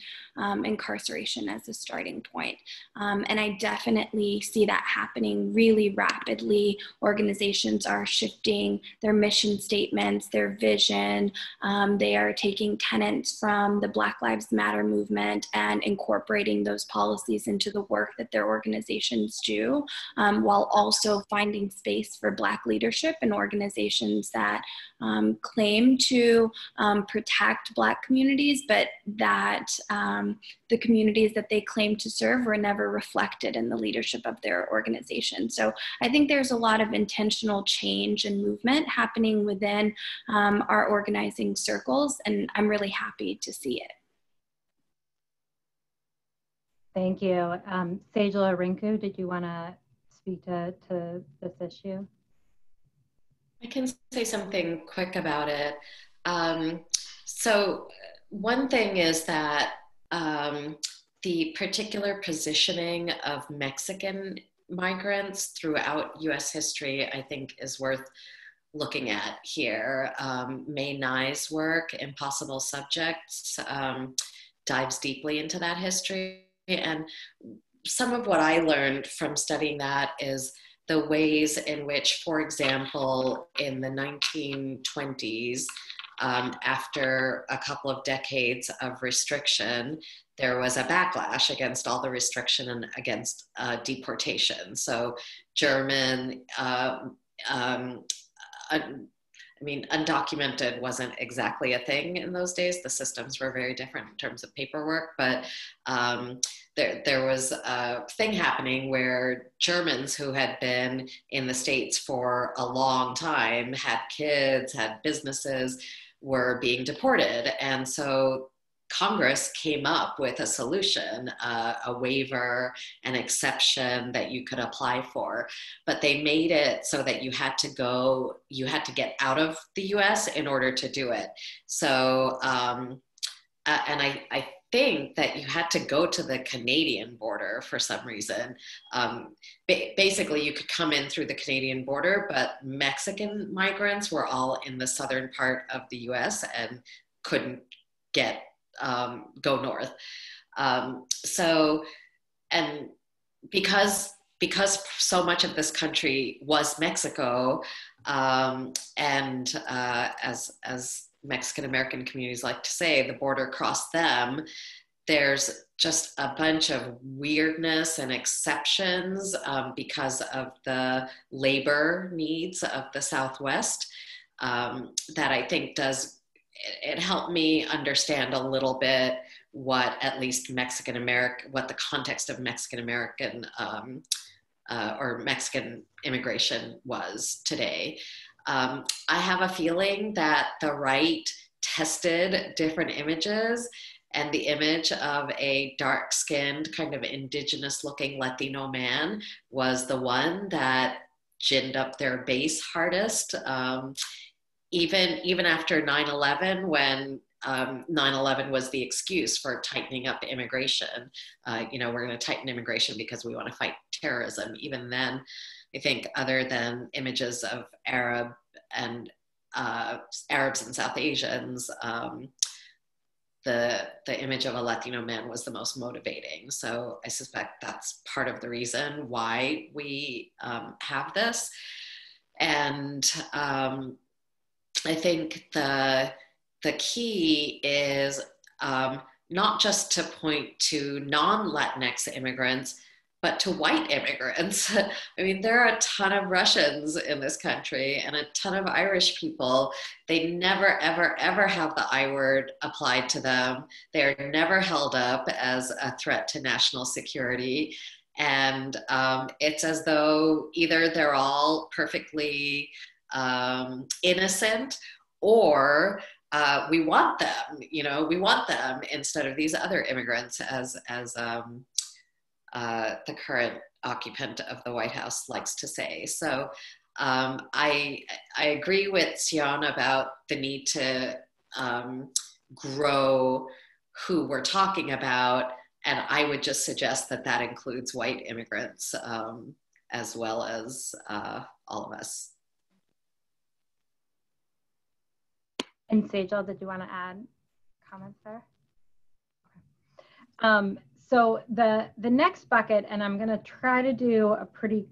incarceration as a starting point. And I definitely see that happening really rapidly. Organizations are shifting their mission statements, their vision. They are taking tenets from the Black Lives Matter movement and incorporating those policies into the work that their organizations do, while also finding space for Black leadership and organizations that claim to protect Black communities, but that the communities that they claim to serve were never reflected in the leadership of their organization. So I think there's a lot of intentional change and movement happening within our organizing circles, and I'm really happy to see it. Thank you. Sejal or Rinku, did you want to speak to this issue? I can say something quick about it. So one thing is that the particular positioning of Mexican migrants throughout US history, I think, is worth looking at here. May Nye's work, Impossible Subjects, dives deeply into that history. And some of what I learned from studying that is the ways in which, for example, in the 1920s, after a couple of decades of restriction, there was a backlash against all the restriction and against deportation. So German, undocumented wasn't exactly a thing in those days. The systems were very different in terms of paperwork, but there was a thing happening where Germans who had been in the States for a long time, had kids, had businesses, were being deported. And so Congress came up with a solution, a waiver, an exception that you could apply for, but they made it so that you had to get out of the US in order to do it. So, and I think that you had to go to the Canadian border for some reason. Basically, you could come in through the Canadian border, but Mexican migrants were all in the southern part of the US and couldn't go north. So, and because so much of this country was Mexico, and as Mexican American communities like to say, the border crossed them, there's just a bunch of weirdness and exceptions because of the labor needs of the Southwest that I think it helped me understand a little bit what at least what the context of Mexican American or Mexican immigration was today. I have a feeling that the right tested different images, and the image of a dark-skinned, kind of indigenous-looking Latino man was the one that ginned up their base hardest. Even after 9/11, when 9/11 was the excuse for tightening up immigration. We're going to tighten immigration because we want to fight terrorism. Even then, I think other than images of Arabs and South Asians, the image of a Latino man was the most motivating. So I suspect that's part of the reason why we have this. And I think the key is not just to point to non-Latinx immigrants, but to white immigrants. I mean, there are a ton of Russians in this country and a ton of Irish people. They never, ever, ever have the I word applied to them. They're never held up as a threat to national security. And it's as though either they're all perfectly innocent, or we want them, we want them instead of these other immigrants, as the current occupant of the White House likes to say. So I agree with Tsion about the need to grow who we're talking about. And I would just suggest that that includes white immigrants as well as all of us. And Sejal, did you want to add comments there? Okay. So the next bucket, and I'm going to try to do a pretty,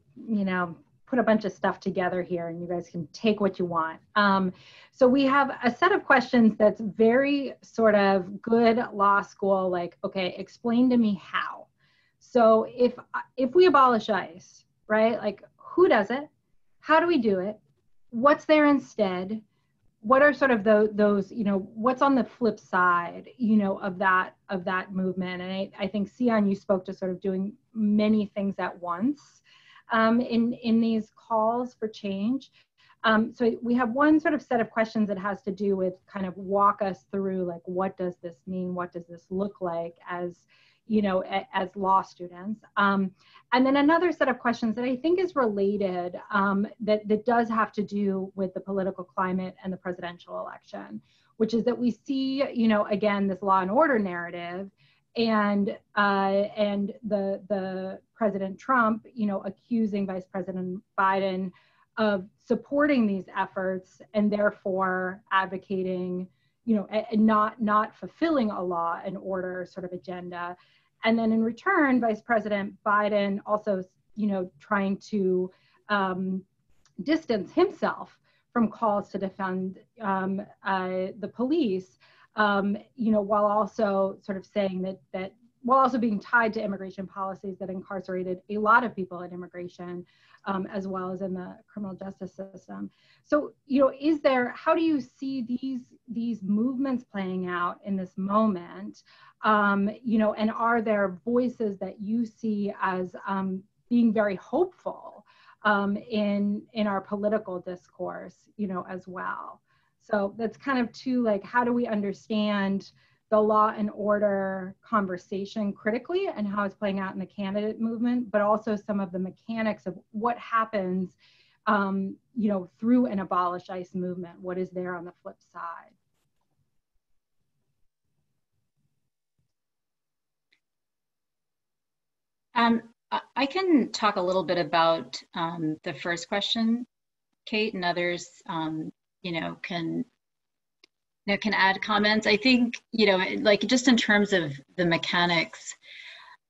put a bunch of stuff together here, and you guys can take what you want. So we have a set of questions that's very sort of good law school, like, okay, explain to me how. So if we abolish ICE, right, like who does it? How do we do it? What's there instead? What are sort of those, what's on the flip side, of that movement? And I think, Tsion, you spoke to sort of doing many things at once in these calls for change. So we have one sort of set of questions that has to do with kind of walk us through, like, what does this mean? What does this look like as law students? And then another set of questions that I think is related, that does have to do with the political climate and the presidential election, which is that we see, again, this law and order narrative, and the President Trump, accusing Vice President Biden of supporting these efforts and therefore advocating, and not fulfilling a law and order sort of agenda. And then in return, Vice President Biden also, trying to distance himself from calls to defund the police, while also sort of saying that while also being tied to immigration policies that incarcerated a lot of people in immigration, as well as in the criminal justice system. So, how do you see these movements playing out in this moment? And are there voices that you see as being very hopeful in our political discourse, as well? So that's kind of two, like, how do we understand the law and order conversation critically and how it's playing out in the candidate movement, but also some of the mechanics of what happens, through an Abolish ICE movement. What is there on the flip side? I can talk a little bit about the first question, Kate, and others, can add comments. I think, like, just in terms of the mechanics,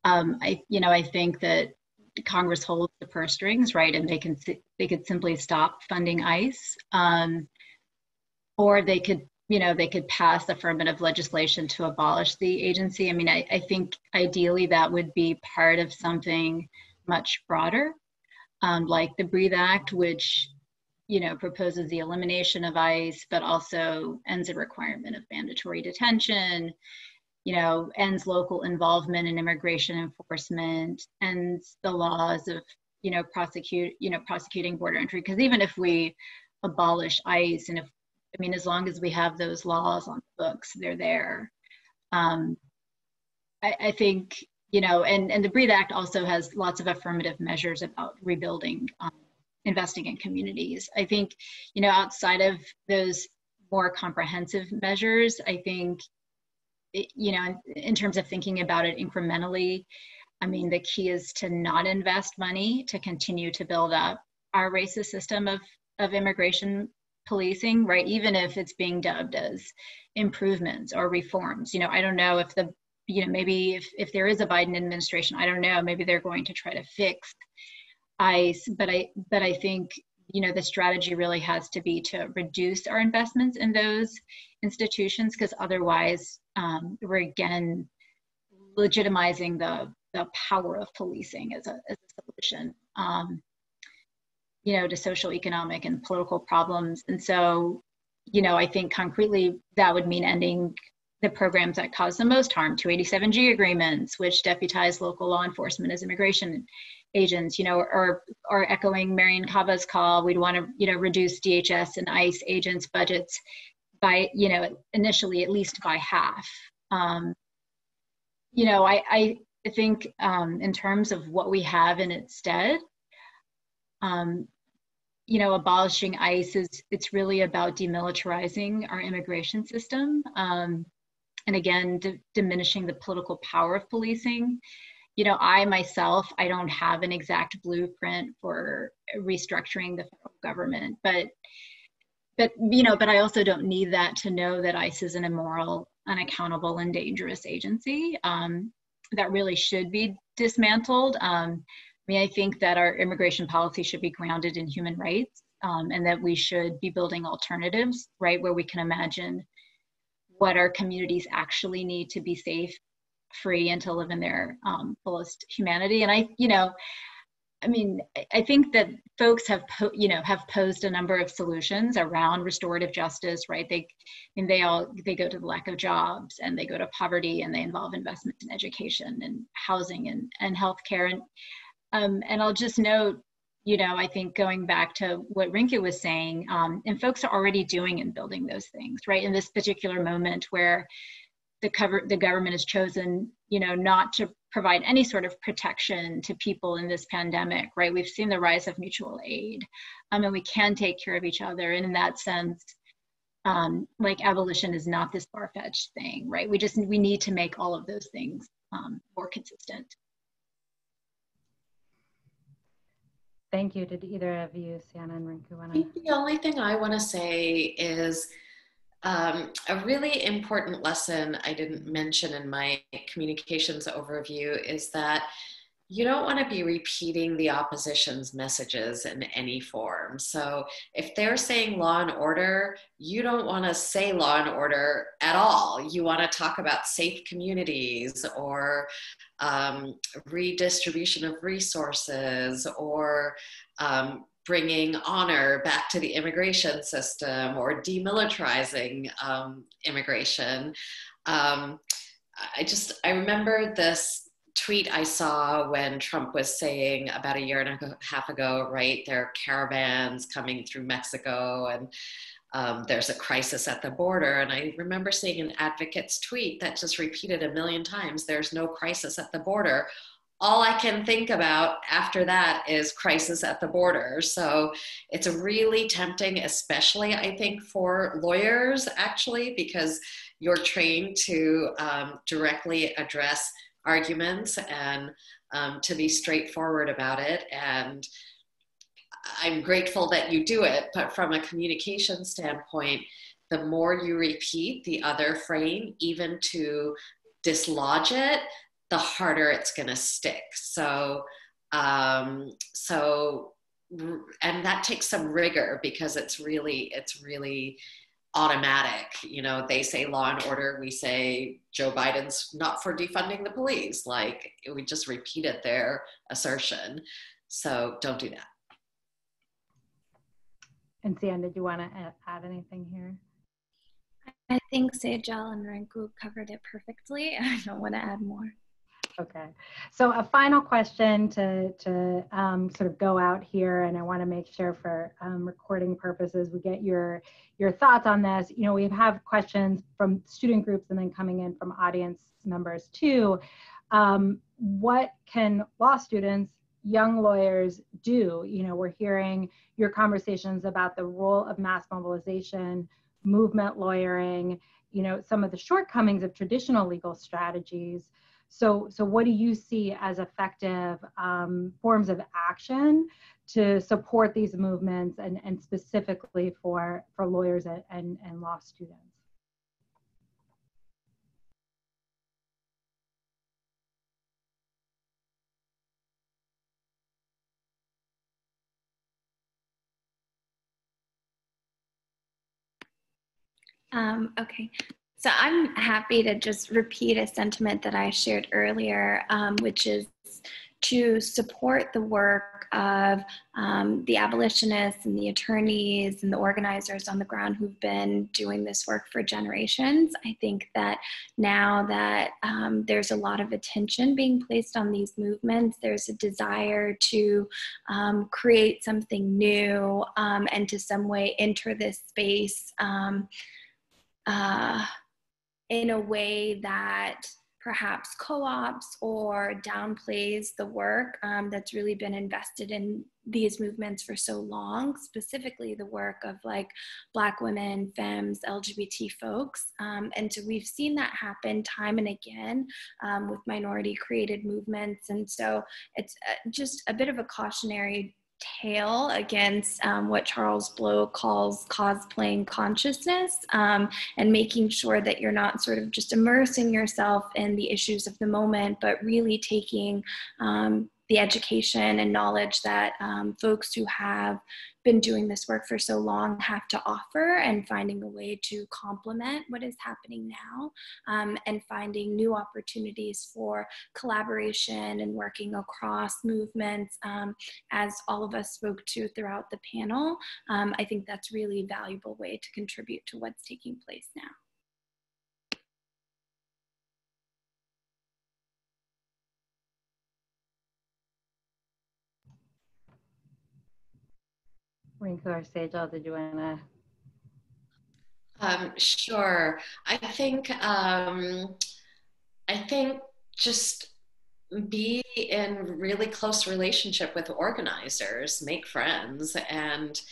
I think that Congress holds the purse strings, right? And they could simply stop funding ICE, or they could pass affirmative legislation to abolish the agency. I mean, I think ideally that would be part of something much broader, like the Breathe Act, which proposes the elimination of ICE, but also ends a requirement of mandatory detention, ends local involvement in immigration enforcement, ends the laws of, prosecuting border entry. Because even if we abolish ICE, and as long as we have those laws on the books, they're there. I think, and the Breathe Act also has lots of affirmative measures about rebuilding, investing in communities. I think, outside of those more comprehensive measures, I think, in terms of thinking about it incrementally, the key is to not invest money to continue to build up our racist system of immigration policing, right? Even if it's being dubbed as improvements or reforms. I don't know if maybe if there is a Biden administration, I don't know, maybe they're going to try to fix ICE, but I think, the strategy really has to be to reduce our investments in those institutions, because otherwise we're again legitimizing the power of policing as a solution, you know, to social, economic, and political problems. And so, you know, I think concretely that would mean ending the programs that cause the most harm, 287G agreements, which deputize local law enforcement as immigration agents, you know, or echoing Marian Cava's call, we'd want to, you know, reduce DHS and ICE agents' budgets by, you know, initially at least by half. You know, I think in terms of what we have in its stead, you know, abolishing ICE it's really about demilitarizing our immigration system. And again, diminishing the political power of policing. You know, I myself, I don't have an exact blueprint for restructuring the federal government, but you know, but I also don't need that to know that ICE is an immoral, unaccountable, and dangerous agency that really should be dismantled. I mean, I think that our immigration policy should be grounded in human rights, and that we should be building alternatives, right, where we can imagine what our communities actually need to be safe, free, and to live in their fullest humanity. And you know, I mean, I think that folks have posed a number of solutions around restorative justice, right? They go to the lack of jobs, and they go to poverty, and they involve investment in education and housing and healthcare. And I'll just note, you know, I think going back to what Rinku was saying, and folks are already doing and building those things, right? In this particular moment where the government has chosen, you know, not to provide any sort of protection to people in this pandemic, right? We've seen the rise of mutual aid, and we can take care of each other. And in that sense, like, abolition is not this far-fetched thing, right? We need to make all of those things more consistent. Thank you. Did either of you, Sienna and Rinku, want to? The only thing I want to say is a really important lesson I didn't mention in my communications overview is that you don't want to be repeating the opposition's messages in any form. So if they're saying law and order, you don't want to say law and order at all. You want to talk about safe communities, or redistribution of resources, or bringing honor back to the immigration system, or demilitarizing immigration. I remember this tweet I saw when Trump was saying about a year and a half ago, right, there are caravans coming through Mexico, and there's a crisis at the border. And I remember seeing an advocate's tweet that just repeated a million times, there's no crisis at the border. All I can think about after that is crisis at the border. So it's really tempting, especially I think for lawyers, actually, because you're trained to directly address arguments and to be straightforward about it. And I'm grateful that you do it, but from a communication standpoint, the more you repeat the other frame, even to dislodge it, the harder it's going to stick. So, and that takes some rigor, because it's really automatic. You know, they say law and order, we say Joe Biden's not for defunding the police. Like, we just repeated their assertion. So don't do that. And Sian, did you want to add anything here? I think Sejal and Rinku covered it perfectly. I don't want to add more. Okay, so a final question to sort of go out here, and I want to make sure for recording purposes we get your thoughts on this. You know, we have questions from student groups and then coming in from audience members too. What can law students, young lawyers do? You know, we're hearing your conversations about the role of mass mobilization, movement lawyering, you know, some of the shortcomings of traditional legal strategies. So what do you see as effective forms of action to support these movements, and specifically for lawyers and law students? Okay, So I'm happy to just repeat a sentiment that I shared earlier, which is to support the work of the abolitionists and the attorneys and the organizers on the ground who've been doing this work for generations. I think that now that there's a lot of attention being placed on these movements, there's a desire to create something new and to some way enter this space in a way that perhaps co-ops or downplays the work that's really been invested in these movements for so long, specifically the work of like Black women, femmes, LGBT folks. And so we've seen that happen time and again with minority created movements. And so it's just a bit of a cautionary tale against what Charles Blow calls cosplaying consciousness, and making sure that you're not sort of just immersing yourself in the issues of the moment, but really taking the education and knowledge that folks who have been doing this work for so long have to offer, and finding a way to complement what is happening now, and finding new opportunities for collaboration and working across movements, as all of us spoke to throughout the panel. I think that's really a valuable way to contribute to what's taking place now. Rinku or Sejal, did you want to? Sure. I think just be in really close relationship with organizers, make friends, and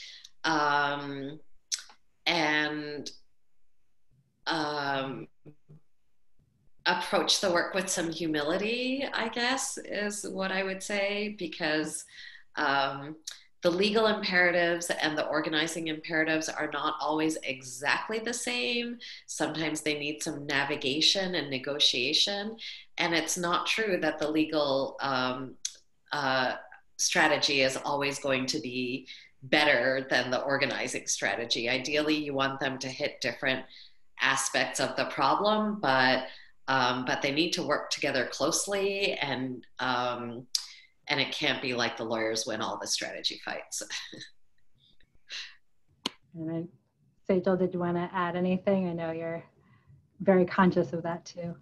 approach the work with some humility, I guess, is what I would say, because the legal imperatives and the organizing imperatives are not always exactly the same. Sometimes they need some navigation and negotiation. And it's not true that the legal strategy is always going to be better than the organizing strategy. Ideally, you want them to hit different aspects of the problem, but they need to work together closely, and it can't be like the lawyers win all the strategy fights. And Sejal, did you want to add anything? I know you're very conscious of that too.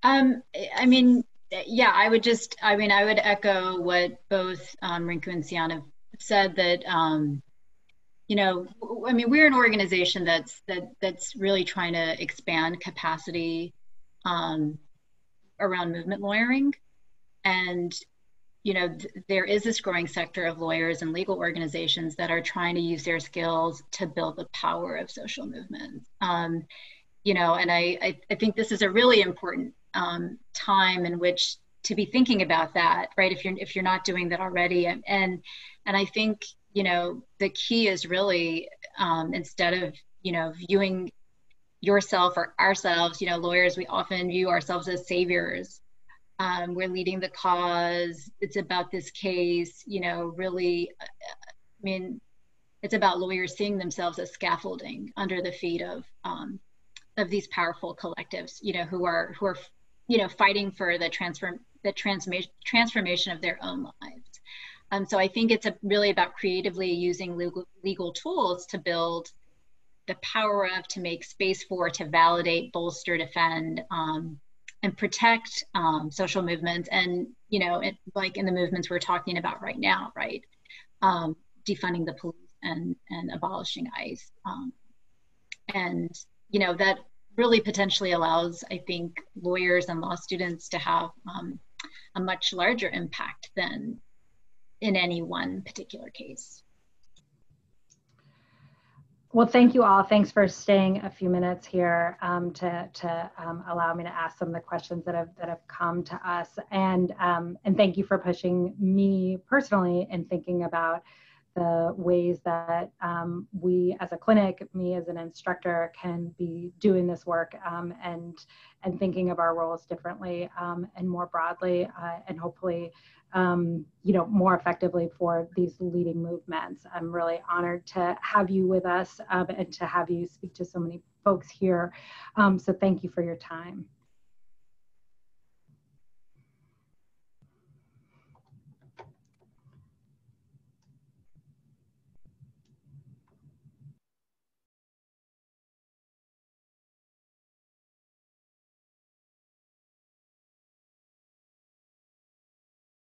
I mean, yeah, I would echo what both Rinku and Tsion have said, that you know, I mean, we're an organization that's really trying to expand capacity around movement lawyering. And, you know, there is this growing sector of lawyers and legal organizations that are trying to use their skills to build the power of social movements. You know, and I think this is a really important time in which to be thinking about that, right? If you're not doing that already, and I think, you know, the key is really instead of, you know, viewing yourself or ourselves, you know, lawyers, we often view ourselves as saviors. We're leading the cause. It's about this case, you know, really, I mean, it's about lawyers seeing themselves as scaffolding under the feet of these powerful collectives, you know, who are, you know, fighting for the transformation of their own lives. So I think it's really about creatively using legal tools to build the power of, to make space for, to validate, bolster, defend, and protect social movements. And, you know, like in the movements we're talking about right now, right? Defunding the police and abolishing ICE. And, you know, that really potentially allows, I think, lawyers and law students to have a much larger impact than in any one particular case. Well, thank you all. Thanks for staying a few minutes here to allow me to ask some of the questions that have come to us, and thank you for pushing me personally in thinking about the ways that we as a clinic, me as an instructor, can be doing this work and thinking of our roles differently and more broadly, and hopefully, more effectively for these leading movements. I'm really honored to have you with us and to have you speak to so many folks here. So thank you for your time.